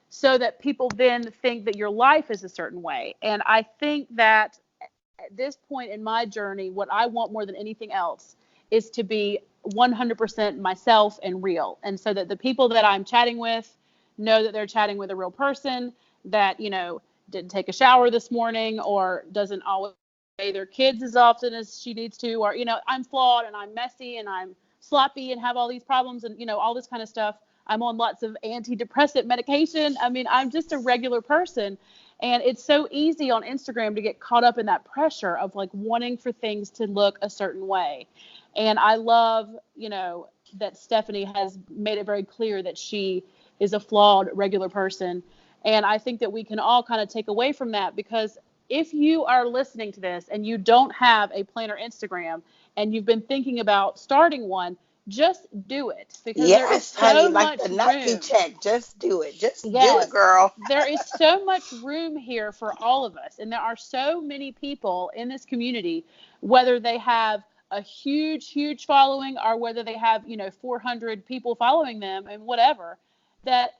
Speaker 1: so that people then think that your life is a certain way. And I think that at this point in my journey, what I want more than anything else is to be 100% myself and real. And so that the people that I'm chatting with know that they're chatting with a real person that, didn't take a shower this morning or doesn't always bathe their kids as often as she needs to, or, I'm flawed and I'm messy and I'm sloppy and have all these problems and, all this kind of stuff. I'm on lots of antidepressant medication. I mean, I'm just a regular person. And it's so easy on Instagram to get caught up in that pressure of like wanting for things to look a certain way. And I love, that Stephanie has made it very clear that she is a flawed regular person. And I think that we can all kind of take away from that because if you are listening to this and you don't have a planner Instagram and you've been thinking about starting one, just do it because there is
Speaker 2: Yes, honey,
Speaker 1: so
Speaker 2: like the
Speaker 1: much
Speaker 2: Nike
Speaker 1: room.
Speaker 2: check. Just do it. Just do it,
Speaker 1: Yes,
Speaker 2: girl.
Speaker 1: there is so much room here for all of us. And there are so many people in this community, whether they have a huge, huge following or whether they have, 400 people following them and whatever, that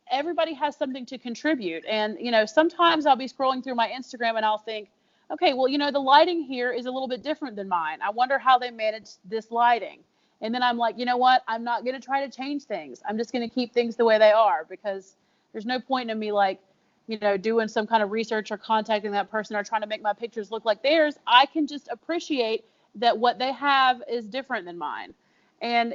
Speaker 1: everybody has something to contribute. And, sometimes I'll be scrolling through my Instagram and I'll think, okay, well, the lighting here is a little bit different than mine. I wonder how they managed this lighting. And then I'm like, you know what? I'm not going to try to change things. I'm just going to keep things the way they are because there's no point in me like, doing some kind of research or contacting that person or trying to make my pictures look like theirs. I can just appreciate that what they have is different than mine. And,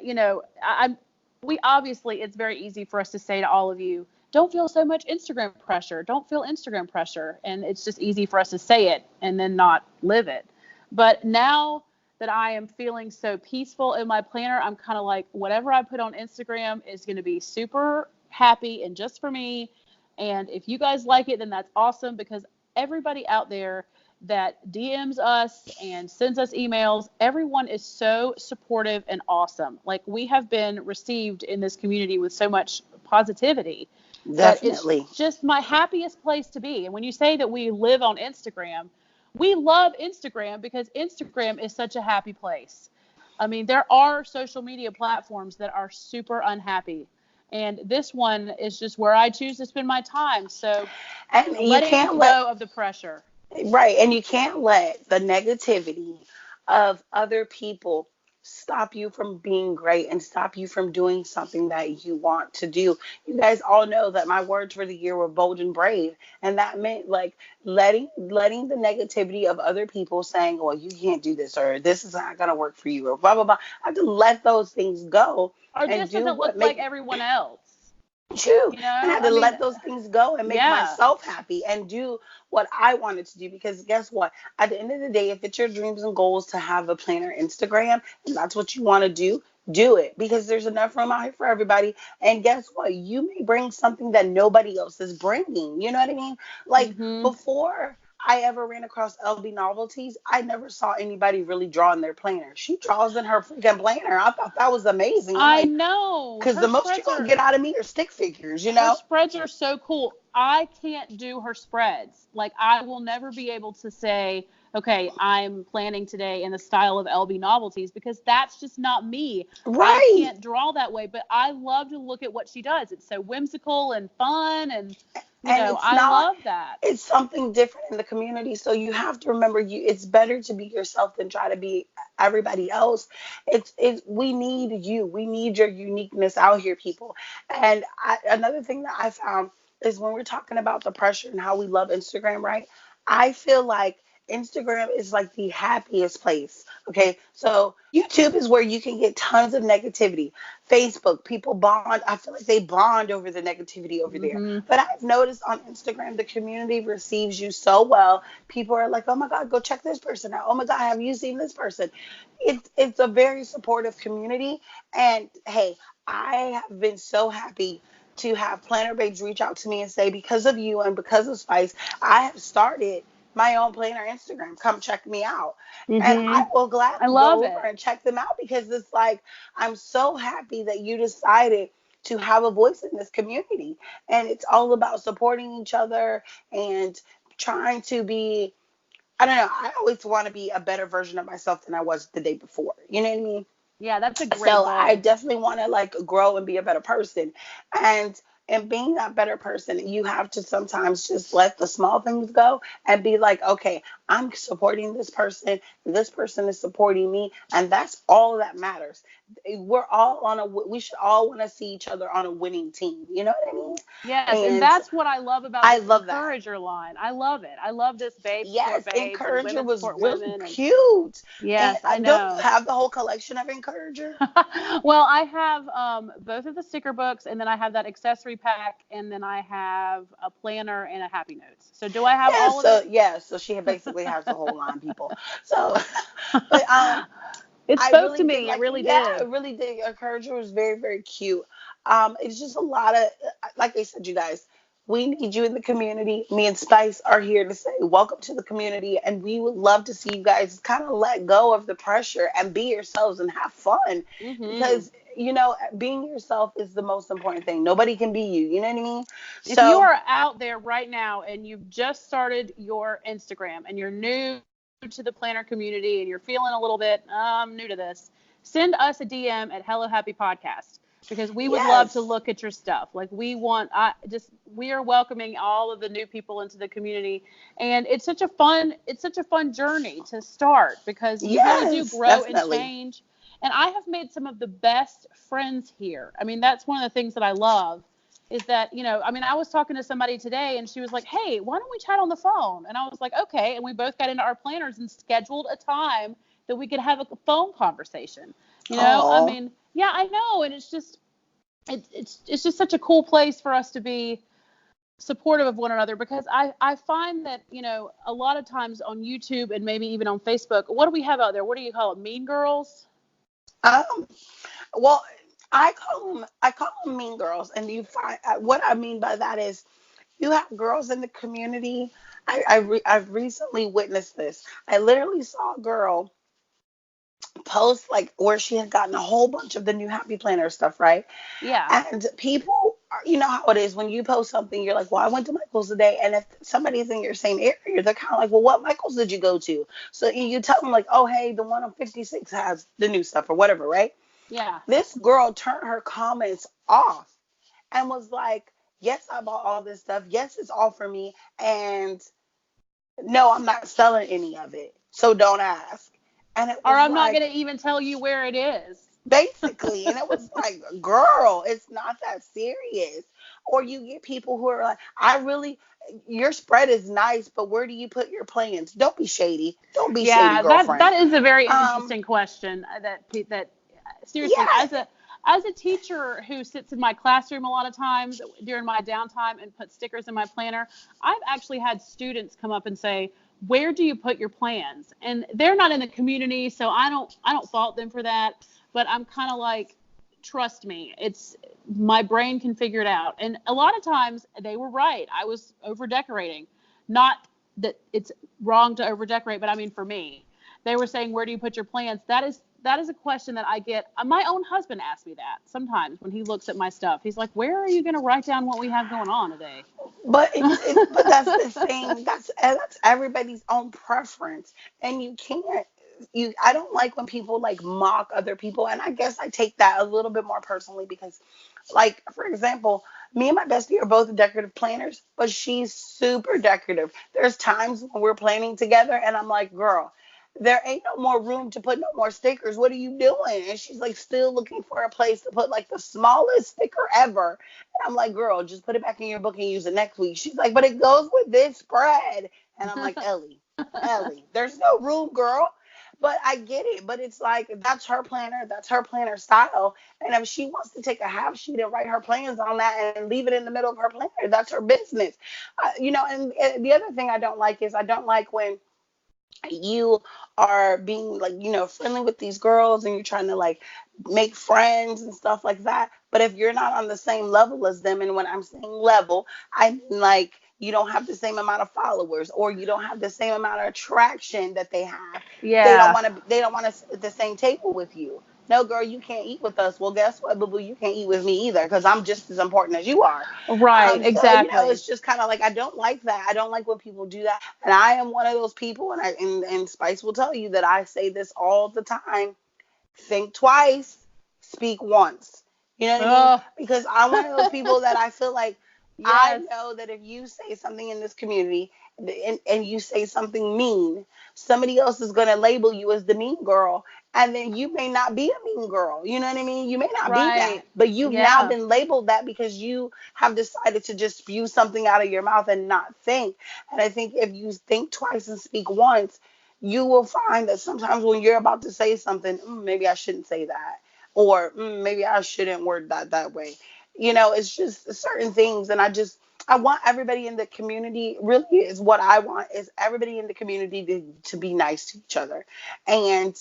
Speaker 1: we obviously, it's very easy for us to say to all of you don't feel so much Instagram pressure. Don't feel Instagram pressure. And it's just easy for us to say it and then not live it. But now that I am feeling so peaceful in my planner, I'm kind of like, whatever I put on Instagram is going to be super happy and just for me. And if you guys like it, then that's awesome, because everybody out there that DMs us and sends us emails, everyone is so supportive and awesome. Like, we have been received in this community with so much positivity that it's
Speaker 2: Definitely.
Speaker 1: just my happiest place to be. And when you say that we live on Instagram, we love Instagram because Instagram is such a happy place. I mean, there are social media platforms that are super unhappy. And this one is just where I choose to spend my time. So
Speaker 2: And you
Speaker 1: letting
Speaker 2: can't let
Speaker 1: go of the pressure.
Speaker 2: Right. And you can't let the negativity of other people stop you from being great and stop you from doing something that you want to do. You guys all know that my words for the year were bold and brave. And that meant like letting the negativity of other people saying, well, you can't do this, or this is not gonna work for you, or blah blah blah. I have to let those things go
Speaker 1: Or
Speaker 2: and
Speaker 1: this
Speaker 2: do
Speaker 1: doesn't
Speaker 2: what
Speaker 1: look like
Speaker 2: make
Speaker 1: everyone else.
Speaker 2: true.
Speaker 1: You
Speaker 2: And I
Speaker 1: know,
Speaker 2: had
Speaker 1: I
Speaker 2: to
Speaker 1: mean,
Speaker 2: let those things go and make
Speaker 1: yeah.
Speaker 2: myself happy and do what I wanted to do. Because guess what? At the end of the day, if it's your dreams and goals to have a planner Instagram and that's what you want to do it, because there's enough room out here for everybody. And guess what? You may bring something that nobody else is bringing. You know what I mean? Like
Speaker 1: Hmm.
Speaker 2: before I ever ran across LB Novelties, I never saw anybody really draw in their planner. She draws in her freaking planner. I thought that was amazing. I'm
Speaker 1: I
Speaker 2: like,
Speaker 1: know
Speaker 2: because
Speaker 1: her
Speaker 2: the most you're
Speaker 1: spreads
Speaker 2: gonna
Speaker 1: are
Speaker 2: get out of me are stick figures, you
Speaker 1: her
Speaker 2: know?
Speaker 1: spreads are so cool. I can't do her spreads. Like, I will never be able to say, okay, I'm planning today in the style of LB Novelties, because that's just not me. I
Speaker 2: Right.
Speaker 1: can't draw that way, but I love to look at what she does. It's so whimsical and fun, and
Speaker 2: And it's
Speaker 1: I
Speaker 2: not,
Speaker 1: love that.
Speaker 2: it's something different in the community. So you have to remember, it's better to be yourself than try to be everybody else. It's we need you. We need your uniqueness out here, people. And another thing that I found is when we're talking about the pressure and how we love Instagram, right? I feel like Instagram is like the happiest place. Okay. So YouTube is where you can get tons of negativity. Facebook, people bond. I feel like they bond over the negativity over there.
Speaker 1: Hmm.
Speaker 2: But I've noticed on Instagram, the community receives you so well. People are like, oh my God, go check this person out. Oh my God, have you seen this person? It's a very supportive community. And hey, I have been so happy to have planner babes reach out to me and say, because of you and because of Spice, I have started my own planner Instagram. Come check me out. And
Speaker 1: Hmm.
Speaker 2: I will
Speaker 1: I
Speaker 2: gladly
Speaker 1: love
Speaker 2: go over
Speaker 1: it.
Speaker 2: and check them out, because it's like, I'm so happy that you decided to have a voice in this community. And it's all about supporting each other and trying to be, I don't know, I always want to be a better version of myself than I was the day before. You know what I mean?
Speaker 1: Yeah, that's a great
Speaker 2: So I
Speaker 1: goal.
Speaker 2: definitely want to like grow and be a better person. And being that better person, you have to sometimes just let the small things go and be like, okay, I'm supporting this person. This person is supporting me, and that's all that matters. We should all want to see each other on a winning team. You know what I mean?
Speaker 1: Yes, and
Speaker 2: And
Speaker 1: that's what I love about
Speaker 2: I
Speaker 1: this
Speaker 2: love that.
Speaker 1: encourager line. I love it. I love this babes support
Speaker 2: Yes,
Speaker 1: babes and
Speaker 2: Encourager
Speaker 1: women
Speaker 2: was
Speaker 1: support
Speaker 2: really
Speaker 1: women. And
Speaker 2: cute. And
Speaker 1: yes, I
Speaker 2: don't you
Speaker 1: know.
Speaker 2: have the whole collection of Encourager?
Speaker 1: Well, I have both of the sticker books, and then I have that accessory pack, and then I have a planner and a happy notes. So do I have
Speaker 2: Yeah,
Speaker 1: all of it?
Speaker 2: so she basically has the whole line, people. So, but
Speaker 1: It
Speaker 2: I
Speaker 1: spoke to
Speaker 2: really did
Speaker 1: me. It
Speaker 2: like,
Speaker 1: really
Speaker 2: yeah, I
Speaker 1: did.
Speaker 2: really did. Encourager was very, very cute. It's just a lot of, like I said, you guys, we need you in the community. Me and Spice are here to say, welcome to the community, and we would love to see you guys kind of let go of the pressure and be yourselves and have fun,
Speaker 1: Hmm.
Speaker 2: because being yourself is the most important thing. Nobody can be you. You know what I mean?
Speaker 1: If you
Speaker 2: So
Speaker 1: are out there right now and you've just started your Instagram and you're new to the planner community and you're feeling a little bit new to this, send us a DM at Hello Happy Podcast, because we would love to
Speaker 2: yes,
Speaker 1: look at your stuff. Like, we are welcoming all of the new people into the community, and it's such a fun journey to start, because you really do
Speaker 2: yes,
Speaker 1: grow and
Speaker 2: definitely.
Speaker 1: change. And I have made some of the best friends here. I mean, that's one of the things that I love, is that, I mean, I was talking to somebody today and she was like, hey, why don't we chat on the phone? And I was like, okay. And we both got into our planners and scheduled a time that we could have a phone conversation. I
Speaker 2: Oh,
Speaker 1: mean, yeah, I know. And it's just, it's just such a cool place for us to be supportive of one another, because I find that, a lot of times on YouTube and maybe even on Facebook, what do we have out there? What do you call it? Mean girls?
Speaker 2: Um, well, I call them mean girls, and you find what I mean by that is you have girls in the community. I've recently witnessed this. I literally saw a girl post like where she had gotten a whole bunch of the new Happy Planner stuff, right?
Speaker 1: Yeah.
Speaker 2: And people, you know how it is when you post something, you're like, well, I went to Michael's today. And if somebody's in your same area, they're kind of like, well, what Michael's did you go to? So you tell them, like, oh, hey, the one on 56 has the new stuff or whatever, right?
Speaker 1: Yeah.
Speaker 2: This girl turned her comments off and was like, yes, I bought all this stuff. Yes, it's all for me. And no, I'm not selling any of it. So don't ask. And it
Speaker 1: Or
Speaker 2: was
Speaker 1: I'm not
Speaker 2: like,
Speaker 1: going to even tell you where it is.
Speaker 2: basically, and it was like, girl, it's not that serious. Or you get people who are like, I really, your spread is nice, but where do you put your plans? Don't be shady. Don't be shady,
Speaker 1: Yeah, that
Speaker 2: girlfriend.
Speaker 1: is a very
Speaker 2: Um,
Speaker 1: interesting question. That seriously,
Speaker 2: yeah,
Speaker 1: as a teacher who sits in my classroom a lot of times during my downtime and puts stickers in my planner, I've actually had students come up and say, "Where do you put your plans?" And they're not in the community, so I don't fault them for that. But I'm kind of like, trust me, it's my brain can figure it out. And a lot of times they were right. I was over decorating. Not that it's wrong to over decorate, but I mean, for me, they were saying, where do you put your plants? That is a question that I get. My own husband asks me that sometimes when he looks at my stuff. He's like, where are you going to write down what we have going on today?
Speaker 2: but but that's the thing. That's everybody's own preference, and you can't. I don't like when people like mock other people, and I guess I take that a little bit more personally because, like, for example, me and my bestie are both decorative planners, but she's super decorative. There's times when we're planning together, and I'm like, girl, there ain't no more room to put no more stickers. What are you doing? And she's like, still looking for a place to put like the smallest sticker ever. And I'm like, girl, just put it back in your book and use it next week. She's like, but it goes with this spread. And I'm like, Ellie, there's no room, girl. But I get it. But it's like, that's her planner style. And if she wants to take a half sheet and write her plans on that and leave it in the middle of her planner, that's her business. And the other thing I don't like is I don't like when you are being like, friendly with these girls and you're trying to like make friends and stuff like that. But if you're not on the same level as them, and when I'm saying level, I mean like you don't have the same amount of followers or you don't have the same amount of attraction that they have.
Speaker 1: Yeah.
Speaker 2: They don't want to sit at the same table with you. No, girl, you can't eat with us. Well, guess what, boo boo? You can't eat with me either because I'm just as important as you are.
Speaker 1: Right.
Speaker 2: So
Speaker 1: Exactly.
Speaker 2: it's just kind of like I don't like that. I don't like when people do that. And I am one of those people, and Spice will tell you that I say this all the time. Think twice, speak once. You know what I mean?
Speaker 1: Oh.
Speaker 2: Because I'm one of those people that I feel like I
Speaker 1: Yes.
Speaker 2: know that if you say something in this community and you say something mean, somebody else is going to label you as the mean girl. And then you may not be a mean girl. You know what I mean? You may not be that,
Speaker 1: Right.
Speaker 2: but you've now
Speaker 1: Yeah.
Speaker 2: been labeled that because you have decided to just spew something out of your mouth and not think. And I think if you think twice and speak once, you will find that sometimes when you're about to say something, maybe I shouldn't say that, or maybe I shouldn't word that way. It's just certain things, and I want everybody in the community. Really, is what I want is everybody in the community to be nice to each other, and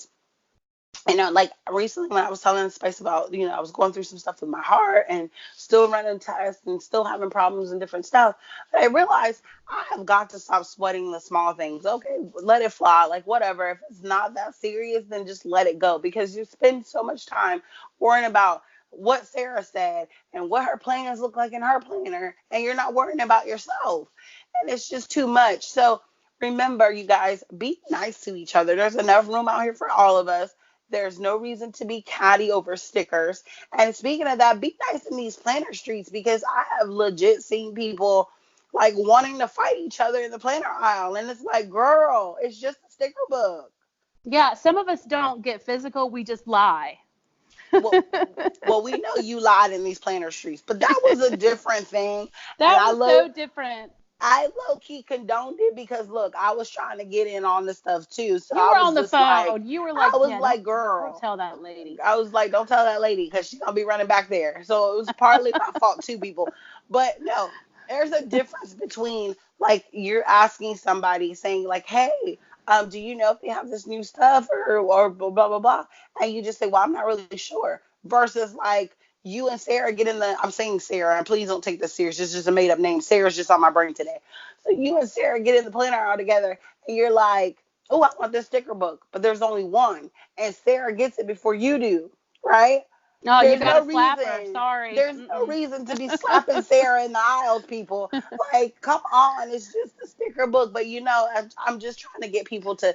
Speaker 2: like recently when I was telling Spice about, I was going through some stuff with my heart and still running tests and still having problems and different stuff. But I realized I have got to stop sweating the small things. Okay, let it fly. Like, whatever. If it's not that serious, then just let it go because you spend so much time worrying about what Sarah said and what her plans look like in her planner, and you're not worrying about yourself. And it's just too much. So remember, you guys, be nice to each other. There's enough room out here for all of us. There's no reason to be catty over stickers. And speaking of that, be nice in these planner streets because I have legit seen people like wanting to fight each other in the planner aisle. And it's like, girl, it's just a sticker book.
Speaker 1: Yeah. Some of us don't get physical. We just lie.
Speaker 2: Well, we know you lied in these planner streets, but that was a different thing. And
Speaker 1: That was so different.
Speaker 2: I low key condoned it because look, I was trying to get in on the stuff too. So
Speaker 1: You
Speaker 2: I
Speaker 1: were
Speaker 2: was
Speaker 1: on the
Speaker 2: just like,
Speaker 1: phone. You were
Speaker 2: I
Speaker 1: like,
Speaker 2: was
Speaker 1: yeah,
Speaker 2: like,
Speaker 1: don't
Speaker 2: girl,
Speaker 1: tell that lady.
Speaker 2: I was like, don't tell that lady because she's gonna be running back there. So it was partly my fault too, people. But no, there's a difference between like you're asking somebody saying like, hey, do you know if they have this new stuff or blah blah blah blah, and you just say, well, I'm not really sure. Versus like you and Sarah get in the, I'm saying Sarah, and please don't take this serious. It's just a made up name. Sarah's just on my brain today. So you and Sarah get in the planner all together, and you're like, oh, I want this sticker book, but there's only one and Sarah gets it before you do, right?
Speaker 1: Oh, you
Speaker 2: There's
Speaker 1: got to
Speaker 2: no
Speaker 1: slap her.
Speaker 2: reason.
Speaker 1: Sorry.
Speaker 2: There's no
Speaker 1: Mm-mm.
Speaker 2: reason to be slapping Sarah in the aisles, people. Like, come on, it's just a sticker book. But you know, I'm just trying to get people to.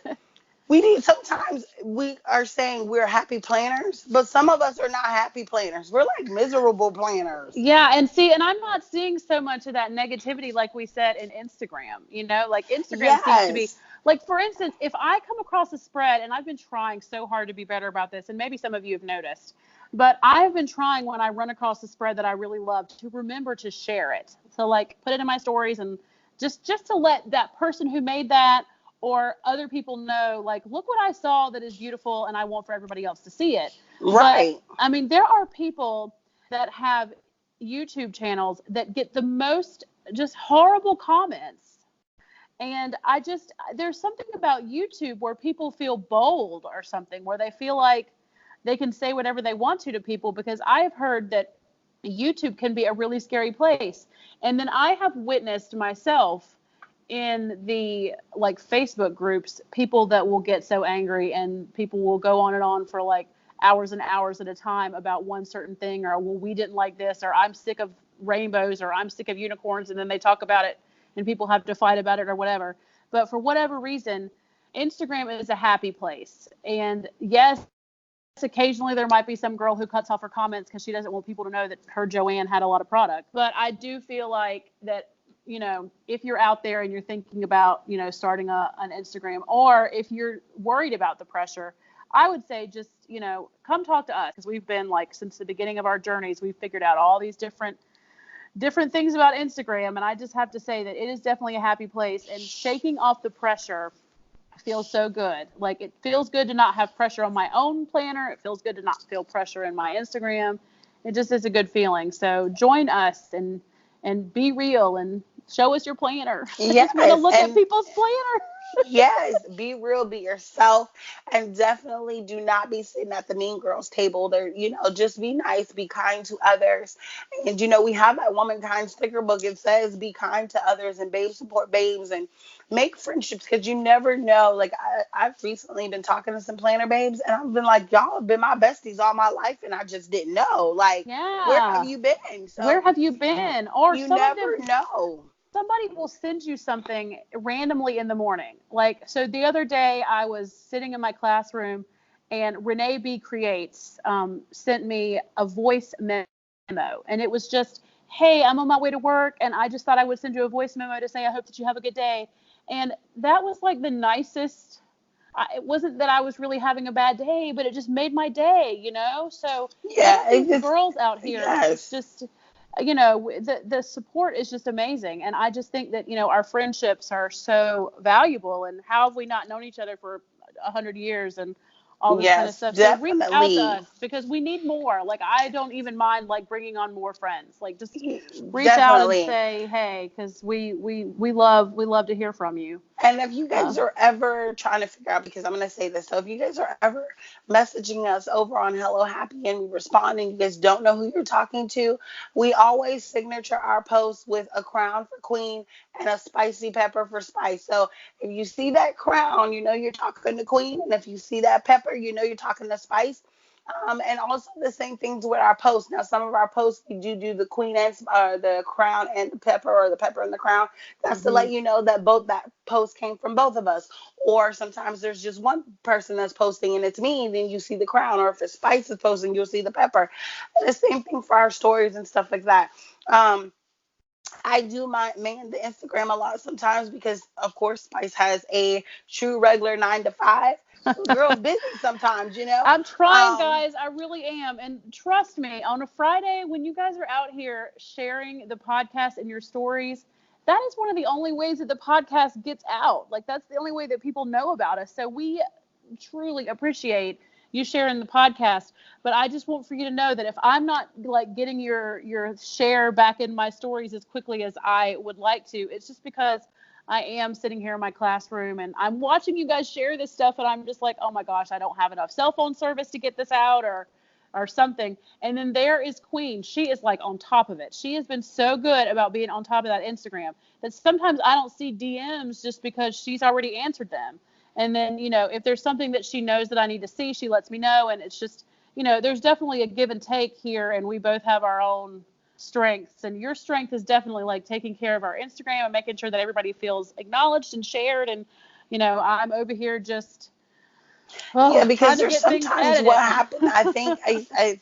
Speaker 2: We need sometimes we are saying we're happy planners, but some of us are not happy planners. We're like miserable planners.
Speaker 1: Yeah, and see, and I'm not seeing so much of that negativity like we said in Instagram. Like Instagram seems to be
Speaker 2: Yes.
Speaker 1: like, for instance, if I come across a spread, and I've been trying so hard to be better about this, and maybe some of you have noticed, but I've been trying when I run across a spread that I really love to remember to share it. So like put it in my stories and just to let that person who made that or other people know, like, look what I saw that is beautiful and I want for everybody else to see it. But
Speaker 2: Right.
Speaker 1: I mean, there are people that have YouTube channels that get the most just horrible comments. And there's something about YouTube where people feel bold or something, where they feel like they can say whatever they want to people, because I have heard that YouTube can be a really scary place. And then I have witnessed myself in the like Facebook groups, people that will get so angry and people will go on and on for like hours and hours at a time about one certain thing, or well, we didn't like this, or I'm sick of rainbows, or I'm sick of unicorns, and then they talk about it and people have to fight about it or whatever. But for whatever reason, Instagram is a happy place. And yes, occasionally there might be some girl who cuts off her comments because she doesn't want people to know that her Joanne had a lot of product. But I do feel like that, if you're out there and you're thinking about, starting an Instagram, or if you're worried about the pressure, I would say just, come talk to us, because we've been like, since the beginning of our journeys, we've figured out all these different things about Instagram. And I just have to say that it is definitely a happy place, and shaking off the pressure feels so good. Like, it feels good to not have pressure on my own planner. It feels good to not feel pressure in my Instagram. It just is a good feeling. So join us and be real and show us your planner. I just want to
Speaker 2: Yes.
Speaker 1: look at
Speaker 2: And
Speaker 1: people's planner.
Speaker 2: yes, be real, be yourself, and definitely do not be sitting at the mean girls table. There, just be nice, be kind to others. And we have that womankind sticker book. It says be kind to others and babes support babes and make friendships, because you never know. Like I've recently been talking to some planner babes, and I've been like, y'all have been my besties all my life, and I just didn't know. Like, where have
Speaker 1: Yeah.
Speaker 2: you been?
Speaker 1: Where
Speaker 2: So
Speaker 1: have you been? Or
Speaker 2: you
Speaker 1: some of them,
Speaker 2: never know.
Speaker 1: somebody will send you something randomly in the morning. Like, so the other day I was sitting in my classroom, and Renee B. Creates sent me a voice memo. And it was just, hey, I'm on my way to work, and I just thought I would send you a voice memo to say I hope that you have a good day. And that was like the nicest. It wasn't that I was really having a bad day, but it just made my day. So some
Speaker 2: Yeah,
Speaker 1: of
Speaker 2: it
Speaker 1: these
Speaker 2: just
Speaker 1: girls out here, it's
Speaker 2: yes.
Speaker 1: just, the support is just amazing. And I just think that, our friendships are so valuable. And how have we not known each other for 100 years and all this kind of
Speaker 2: Yes,
Speaker 1: stuff? So reach out to
Speaker 2: definitely.
Speaker 1: us, because we need more. Like, I don't even mind like bringing on more friends. Like, just reach out and
Speaker 2: Definitely.
Speaker 1: say, hey, because we love to hear from you.
Speaker 2: And if you
Speaker 1: Uh,
Speaker 2: guys are ever trying to figure out, because I'm going to say this, so if you guys are ever messaging us over on Hello Happy and we respond and you guys don't know who you're talking to, we always signature our posts with a crown for queen and a spicy pepper for spice. So if you see that crown, you know you're talking to queen. And if you see that pepper, you know you're talking to spice. And also the same things with our posts. Now, some of our posts we do the queen and the crown and the pepper, or the pepper and the crown. That's to
Speaker 1: mhm.
Speaker 2: let you know that both that post came from both of us. Or sometimes there's just one person that's posting and it's me, and then you see the crown. Or if it's Spice is posting, you'll see the pepper. And the same thing for our stories and stuff like that. Um, I do man the Instagram a lot sometimes because, of course, Spice has a true regular 9 to 5. So the girl's busy sometimes.
Speaker 1: I'm trying,
Speaker 2: Um,
Speaker 1: guys. I really am. And trust me, on a Friday, when you guys are out here sharing the podcast and your stories, that is one of the only ways that the podcast gets out. Like, that's the only way that people know about us. So we truly appreciate you sharing the podcast. But I just want for you to know that if I'm not like getting your share back in my stories as quickly as I would like to, it's just because I am sitting here in my classroom and I'm watching you guys share this stuff, and I'm just like, oh my gosh, I don't have enough cell phone service to get this out, or something. And then there is Queen. She is like on top of it. She has been so good about being on top of that Instagram that sometimes I don't see DMs just because she's already answered them. And then, if there's something that she knows that I need to see, she lets me know. And it's just, there's definitely a give and take here, and we both have our own strengths. And your strength is definitely like taking care of our Instagram and making sure that everybody feels acknowledged and shared. And, I'm over here just
Speaker 2: Yeah, because
Speaker 1: trying to
Speaker 2: there's
Speaker 1: get things
Speaker 2: sometimes
Speaker 1: edited.
Speaker 2: what happened. I think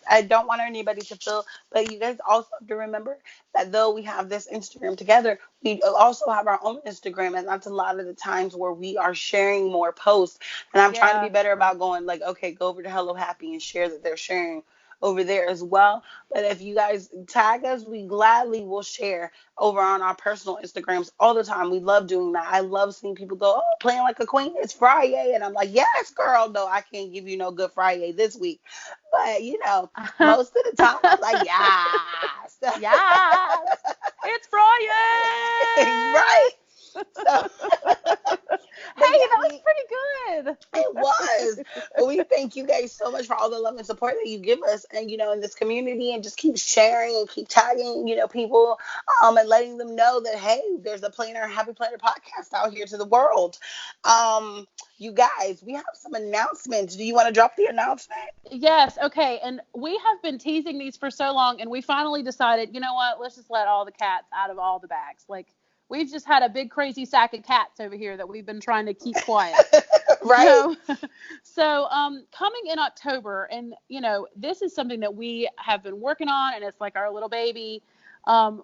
Speaker 2: I don't want anybody to feel, but you guys also have to remember that though we have this Instagram together, we also have our own Instagram, and that's a lot of the times where we are sharing more posts. And I'm trying to be
Speaker 1: Yeah.
Speaker 2: better about going like, okay, go over to Hello Happy and share that they're sharing over there as well. But if you guys tag us, we gladly will share over on our personal Instagrams all the time. We love doing that. I love seeing people go, oh, playing like a queen. It's Friday. And I'm like, yes, girl. No, I can't give you no good Friday this week. But, most of the time, I'm like, yes.
Speaker 1: Yes. It's Friday.
Speaker 2: Right. So,
Speaker 1: Hey,
Speaker 2: but yeah,
Speaker 1: that was pretty good.
Speaker 2: it was. But we thank you guys so much for all the love and support that you give us, and in this community, and just keep sharing and keep tagging, people, and letting them know that hey, there's a Happy Planner podcast out here to the world. You guys, we have some announcements. Do you want to drop the announcement?
Speaker 1: Yes. Okay. And we have been teasing these for so long, and we finally decided, you know what? Let's just let all the cats out of all the bags. Like, we've just had a big crazy sack of cats over here that we've been trying to keep quiet.
Speaker 2: Right.
Speaker 1: So coming in October, and this is something that we have been working on, and it's like our little baby.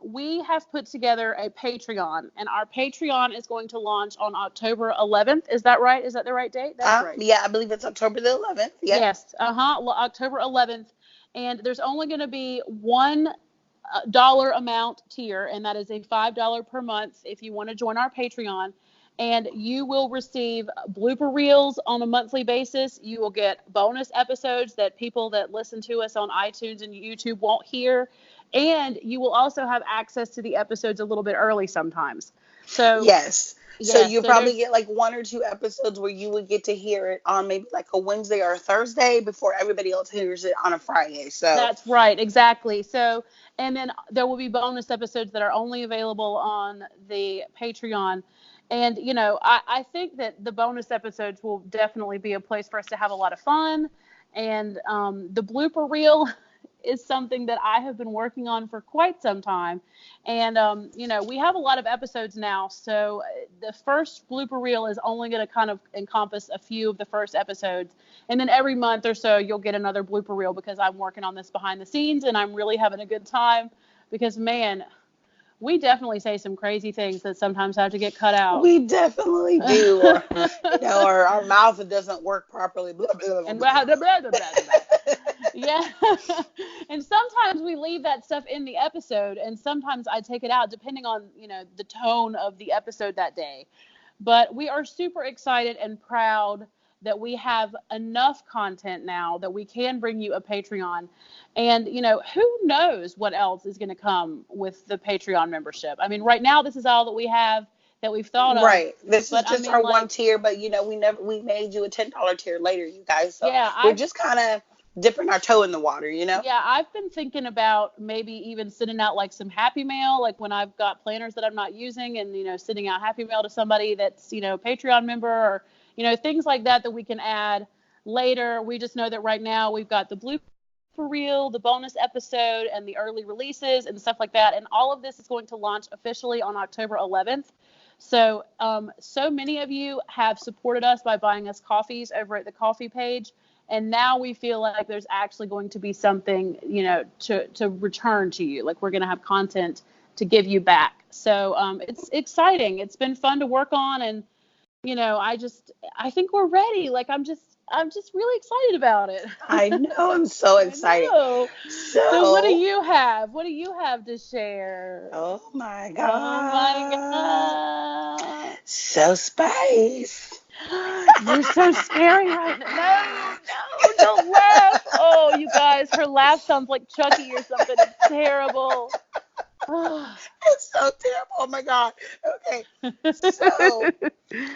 Speaker 1: We have put together a Patreon, and our Patreon is going to launch on October 11th. Is that right? Is that the right date? That's right.
Speaker 2: Yeah, I believe it's October the 11th. Yep.
Speaker 1: Yes. October 11th. And there's only going to be one dollar amount tier, and that is a $5 per month if you want to join our Patreon. And you will receive blooper reels on a monthly basis. You will get bonus episodes that people that listen to us on iTunes and YouTube won't hear. And you will also have access to the episodes a little bit early sometimes. So
Speaker 2: yes. So
Speaker 1: yes,
Speaker 2: you probably get like 1 or 2 episodes where you would get to hear it on maybe like a Wednesday or a Thursday before everybody else hears it on a Friday. So
Speaker 1: that's right, exactly. So, and then there will be bonus episodes that are only available on the Patreon. And, I think that the bonus episodes will definitely be a place for us to have a lot of fun. And the blooper reel is something that I have been working on for quite some time. And, we have a lot of episodes now. So the first blooper reel is only going to kind of encompass a few of the first episodes. And then every month or so, you'll get another blooper reel because I'm working on this behind the scenes, and I'm really having a good time because, man, we definitely say some crazy things that sometimes have to get cut out.
Speaker 2: we definitely do. Or, or our mouth doesn't work properly. Blah, blah, blah,
Speaker 1: And
Speaker 2: blah.
Speaker 1: blah, blah, blah, blah, blah. Yeah. And sometimes we leave that stuff in the episode, and sometimes I take it out depending on, the tone of the episode that day. But we are super excited and proud that we have enough content now that we can bring you a Patreon. And, who knows what else is going to come with the Patreon membership. I mean, right now, this is all that we have that we've thought of.
Speaker 2: Right. This is
Speaker 1: But
Speaker 2: just our one tier, but we made you a $10 tier later, you guys. So
Speaker 1: yeah,
Speaker 2: we're just kind of dipping our toe in the water,
Speaker 1: Yeah, I've been thinking about maybe even sending out like some happy mail, like when I've got planners that I'm not using, and sending out happy mail to somebody that's Patreon member, or things like that we can add later. We just know that right now we've got the blooper reel, the bonus episode, and the early releases and stuff like that, and all of this is going to launch officially on October 11th. So so many of you have supported us by buying us coffees over at the coffee page. And now we feel like there's actually going to be something, to return to you. Like, we're going to have content to give you back. So it's exciting. It's been fun to work on. And, I think we're ready. Like, I'm just I'm just really excited about it.
Speaker 2: I know, I'm so
Speaker 1: I
Speaker 2: excited.
Speaker 1: know. So what do
Speaker 2: So,
Speaker 1: you have? What do you have to share?
Speaker 2: oh my
Speaker 1: Oh my
Speaker 2: God.
Speaker 1: God.
Speaker 2: So Spice.
Speaker 1: You're so scary right now. No, no, don't laugh. Oh, you guys, her laugh sounds like Chucky or something. It's terrible. Oh.
Speaker 2: It's so terrible. Oh my God. Okay. So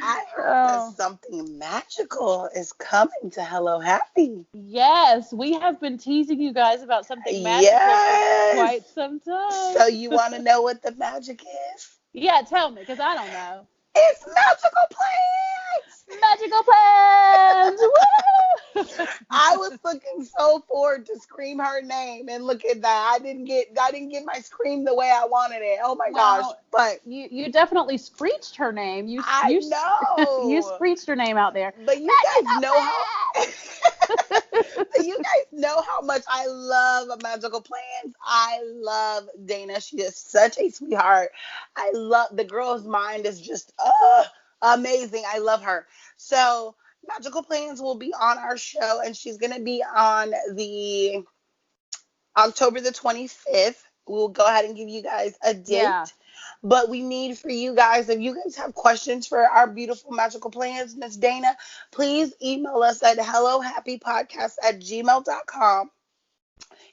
Speaker 2: I heard that
Speaker 1: Oh.
Speaker 2: something magical is coming to Hello Happy.
Speaker 1: Yes, we have been teasing you guys about something magical for
Speaker 2: Yes.
Speaker 1: quite some time.
Speaker 2: So you want to know what the magic is?
Speaker 1: Yeah, tell me, because I don't know.
Speaker 2: It's magical plants.
Speaker 1: Magical plans! Woo!
Speaker 2: I was looking so forward to scream her name, and look at that. I didn't get my scream the way I wanted it. Oh my gosh.
Speaker 1: Well,
Speaker 2: But
Speaker 1: you definitely screeched her name.
Speaker 2: I
Speaker 1: You
Speaker 2: know.
Speaker 1: screeched her name out there.
Speaker 2: But you guys know how you guys know how much I love magical plans. I love Dana. She is such a sweetheart. I love the girl's mind is just amazing. I love her. So magical plans will be on our show, and she's gonna be on the October the 25th. We'll go ahead and give you guys a
Speaker 1: Yeah.
Speaker 2: date. But we need for you guys, if you guys have questions for our beautiful magical plans, Miss Dana, please email us at hellohappypodcast@gmail.com.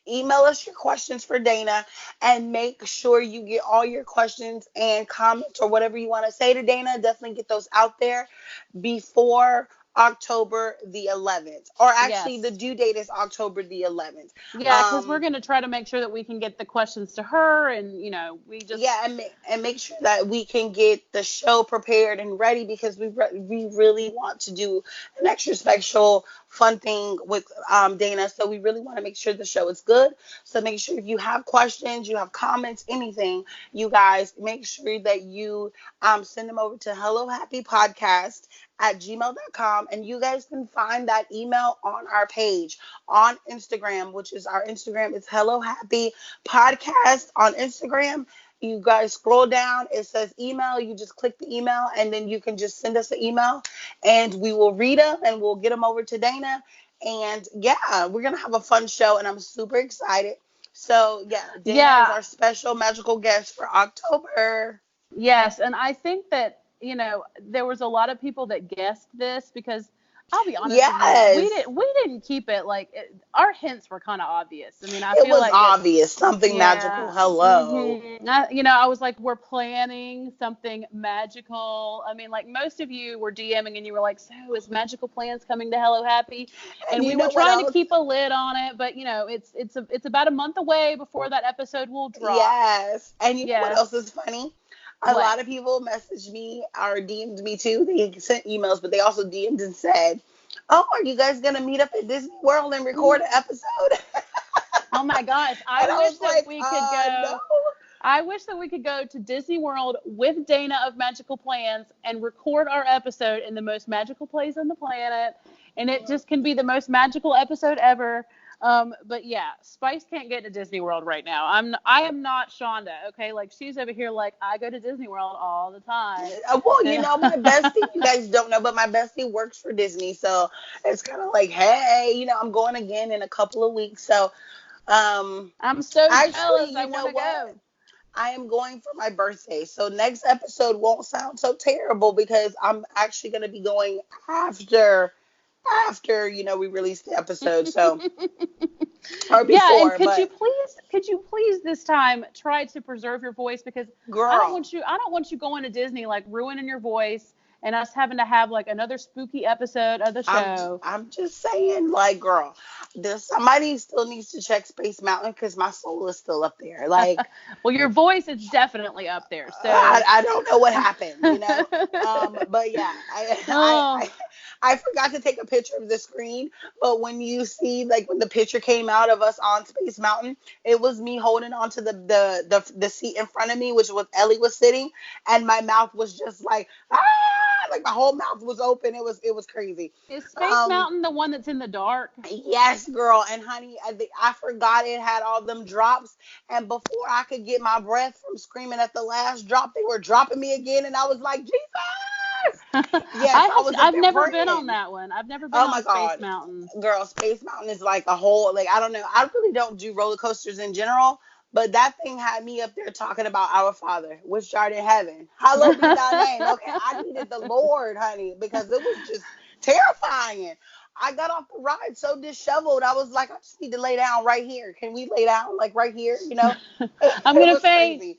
Speaker 2: Email us your questions for Dana, and make sure you get all your questions and comments or whatever you want to say to Dana. Definitely get those out there before October the 11th. Or actually, the
Speaker 1: Yes.
Speaker 2: due date is October the 11th.
Speaker 1: Yeah, because we're
Speaker 2: Um,
Speaker 1: going to try to make sure that we can get the questions to her, and we just.
Speaker 2: yeah, and make sure that we can get the show prepared and ready, because we really want to do an extra special fun thing with Dana. So we really want to make sure the show is good. So make sure if you have questions, you have comments, anything, you guys make sure that you send them over to hellohappypodcast@gmail.com, and you guys can find that email on our page on Instagram, which is our Instagram is Hello Happy Podcast on Instagram. You guys scroll down, it says email. You just click the email, and then you can just send us an email, and we will read them and we'll get them over to Dana. And yeah, we're gonna have a fun show, and I'm super excited. So yeah, Dana is
Speaker 1: Yeah.
Speaker 2: our special magical guest for October.
Speaker 1: Yes, and I think that, there was a lot of people that guessed this because I'll be honest with you,
Speaker 2: Yes,
Speaker 1: we didn't keep it like our hints were kind of obvious. I mean, I
Speaker 2: it
Speaker 1: feel
Speaker 2: was
Speaker 1: like that.
Speaker 2: obvious, something magical.
Speaker 1: Yeah.
Speaker 2: Hello.
Speaker 1: I was like, we're planning something magical. I mean, like most of you were DMing and you were like, so is Magical Plans coming to Hello Happy?
Speaker 2: And
Speaker 1: And
Speaker 2: you
Speaker 1: we were
Speaker 2: know what
Speaker 1: trying to
Speaker 2: else?
Speaker 1: keep a lid on it, but it's about a month away before that episode will drop.
Speaker 2: Yes. And you know what else
Speaker 1: Yes.
Speaker 2: is funny? A
Speaker 1: What?
Speaker 2: lot of people messaged me or DM'd me too. They sent emails, but they also DM'd and said, "Oh, are you guys gonna meet up at Disney World and record an episode?"
Speaker 1: Oh my gosh, I
Speaker 2: And I
Speaker 1: wish
Speaker 2: was
Speaker 1: that
Speaker 2: like,
Speaker 1: we could go.
Speaker 2: no.
Speaker 1: I wish that we could go to Disney World with Dana of Magical Plans and record our episode in the most magical place on the planet, and it just can be the most magical episode ever. But yeah, Spice can't get to Disney World right now. I am not Shonda, okay? Like she's over here like I go to Disney World all the time.
Speaker 2: Well,
Speaker 1: And
Speaker 2: my bestie, you guys don't know, but my bestie works for Disney. So it's kind of like, hey, I'm going again in a couple of weeks. So,
Speaker 1: I'm so
Speaker 2: actually,
Speaker 1: jealous. I
Speaker 2: you
Speaker 1: want
Speaker 2: know
Speaker 1: to
Speaker 2: what?
Speaker 1: go.
Speaker 2: I am going for my birthday. So next episode won't sound so terrible, because I'm actually going to be going after we release the episode. So, or
Speaker 1: Yeah, and
Speaker 2: before, but
Speaker 1: could you please this time try to preserve your voice because
Speaker 2: girl,
Speaker 1: I don't want you going to Disney like ruining your voice and us having to have like another spooky episode of the show.
Speaker 2: I'm just saying, like, girl, there's somebody still needs to check Space Mountain, because my soul is still up there. Like,
Speaker 1: Well, your voice is definitely up there.
Speaker 2: I,
Speaker 1: So,
Speaker 2: I don't know what happened. But yeah,
Speaker 1: oh,
Speaker 2: I forgot to take a picture of the screen. But when you see, like, when the picture came out of us on Space Mountain, it was me holding onto the seat in front of me, which was Ellie was sitting, and my mouth was just like, ah, like my whole mouth was open. It was crazy.
Speaker 1: is Space
Speaker 2: Um,
Speaker 1: Mountain the one that's in the dark?
Speaker 2: Yes, girl. And honey, I forgot it had all them drops. And before I could get my breath from screaming at the last drop, they were dropping me again. And I was like, Jesus! Yes, I was up
Speaker 1: I've
Speaker 2: there
Speaker 1: never been on
Speaker 2: praying.
Speaker 1: that one. I've never been
Speaker 2: Oh my
Speaker 1: on Space
Speaker 2: God.
Speaker 1: Mountain.
Speaker 2: Girl, Space Mountain is like a whole, like, I don't know. I really don't do roller coasters in general, but that thing had me up there talking about our Father, which art in heaven. Hallowed be thy name. Okay, I needed the Lord, honey, because it was just terrifying. I got off the ride so disheveled. I was like, I just need to lay down right here. Can we lay down like right here? You know,
Speaker 1: I'm
Speaker 2: it
Speaker 1: gonna
Speaker 2: was
Speaker 1: say,
Speaker 2: crazy.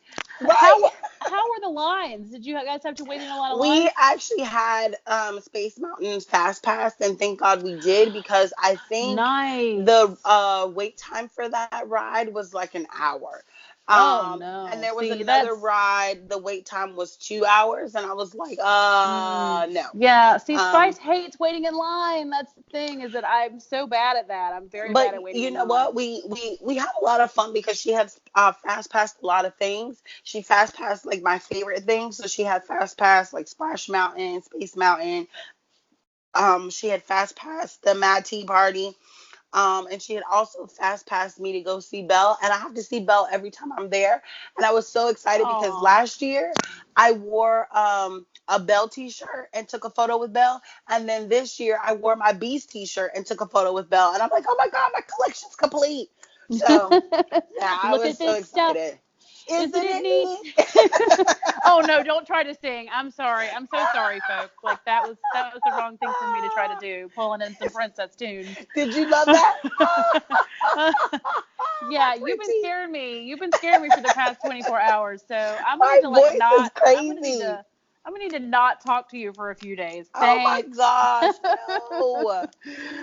Speaker 1: how
Speaker 2: Right.
Speaker 1: how were the lines? Did you guys have to wait in a lot of
Speaker 2: We
Speaker 1: lines?
Speaker 2: actually had Space Mountain Fast Pass, and thank God we did because I think the
Speaker 1: Nice.
Speaker 2: wait time for that ride was like an hour.
Speaker 1: Oh
Speaker 2: And
Speaker 1: no.
Speaker 2: there was
Speaker 1: See,
Speaker 2: another
Speaker 1: that's
Speaker 2: ride, the wait time was 2 hours, and I was like, no.
Speaker 1: yeah. See, Spice
Speaker 2: Um,
Speaker 1: hates waiting in line. That's the thing, is that I'm so bad at that. I'm very
Speaker 2: but
Speaker 1: bad at waiting
Speaker 2: you
Speaker 1: in
Speaker 2: know
Speaker 1: line.
Speaker 2: what? We had a lot of fun because she had fast passed a lot of things. She fast passed like my favorite things. So she had fast pass like Splash Mountain, Space Mountain. She had fast passed the Mad Tea Party. And she had also fast passed me to go see Belle. And I have to see Belle every time I'm there. And I was so excited because
Speaker 1: Oh.
Speaker 2: last year I wore a Belle t-shirt and took a photo with Belle. And then this year I wore my Beast t-shirt and took a photo with Belle. And I'm like, oh my God, my collection's complete. So yeah, I
Speaker 1: Look
Speaker 2: was
Speaker 1: at
Speaker 2: so
Speaker 1: this stuff.
Speaker 2: excited. Isn't
Speaker 1: Isn't it neat?
Speaker 2: it
Speaker 1: Oh no, don't try to sing. I'm sorry. I'm so sorry, folks. Like that was the wrong thing for me to try to do, pulling in some princess tunes.
Speaker 2: neat? Did you love that?
Speaker 1: Yeah, you've been
Speaker 2: Pretty.
Speaker 1: scaring me. You've been scaring me for the past 24 hours. So I'm gonna
Speaker 2: My
Speaker 1: need to like
Speaker 2: voice is
Speaker 1: not.
Speaker 2: crazy.
Speaker 1: I'm gonna need to not talk to you for a few days.
Speaker 2: Oh my
Speaker 1: Thanks.
Speaker 2: gosh, no.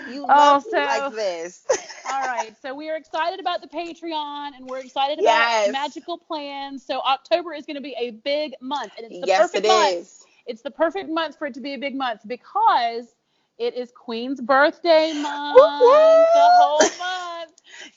Speaker 2: You love
Speaker 1: Oh,
Speaker 2: me like
Speaker 1: so
Speaker 2: this.
Speaker 1: all right. So we are excited about the Patreon and we're excited about
Speaker 2: Yes.
Speaker 1: magical plans. So October is going to be a big month and it's the
Speaker 2: Yes, it
Speaker 1: perfect month.
Speaker 2: is.
Speaker 1: It's the perfect month for it to be a big month because it is Queen's birthday
Speaker 2: Whoop,
Speaker 1: month, the
Speaker 2: whoop.
Speaker 1: whole month.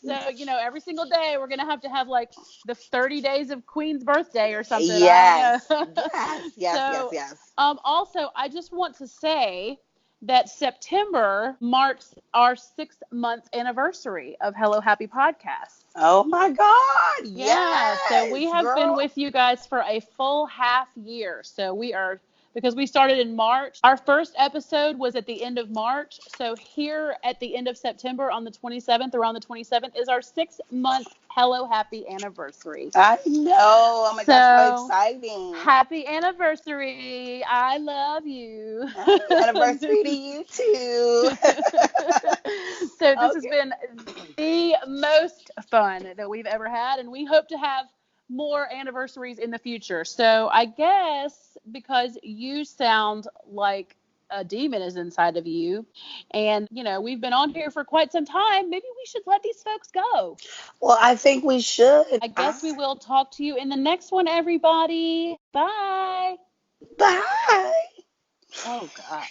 Speaker 1: So, every single day we're going to have like the 30 days of Queen's birthday or something. I
Speaker 2: Yes.
Speaker 1: don't know.
Speaker 2: Yes. Yes. Yes.
Speaker 1: So,
Speaker 2: Yes.
Speaker 1: also, I just want to say that September marks our 6 month anniversary of Hello Happy Podcast.
Speaker 2: Oh my God.
Speaker 1: Yeah, so we
Speaker 2: Yes,
Speaker 1: have been
Speaker 2: girl.
Speaker 1: with you guys for a full half year. So we are, because we started in March. Our first episode was at the end of March. So here at the end of September on the 27th, around the 27th, is our 6 month Hello Happy anniversary.
Speaker 2: I know. Oh my gosh, how
Speaker 1: So
Speaker 2: exciting.
Speaker 1: happy anniversary. I love you.
Speaker 2: Happy anniversary to you too.
Speaker 1: So this has
Speaker 2: Okay.
Speaker 1: been the most fun that we've ever had, and we hope to have more anniversaries in the future. So I guess because you sound like a demon is inside of you, and we've been on here for quite some time, maybe we should let these folks go.
Speaker 2: Well, I think we should.
Speaker 1: I guess we will talk to you in the next one, everybody. Bye.
Speaker 2: Bye.
Speaker 1: Oh God.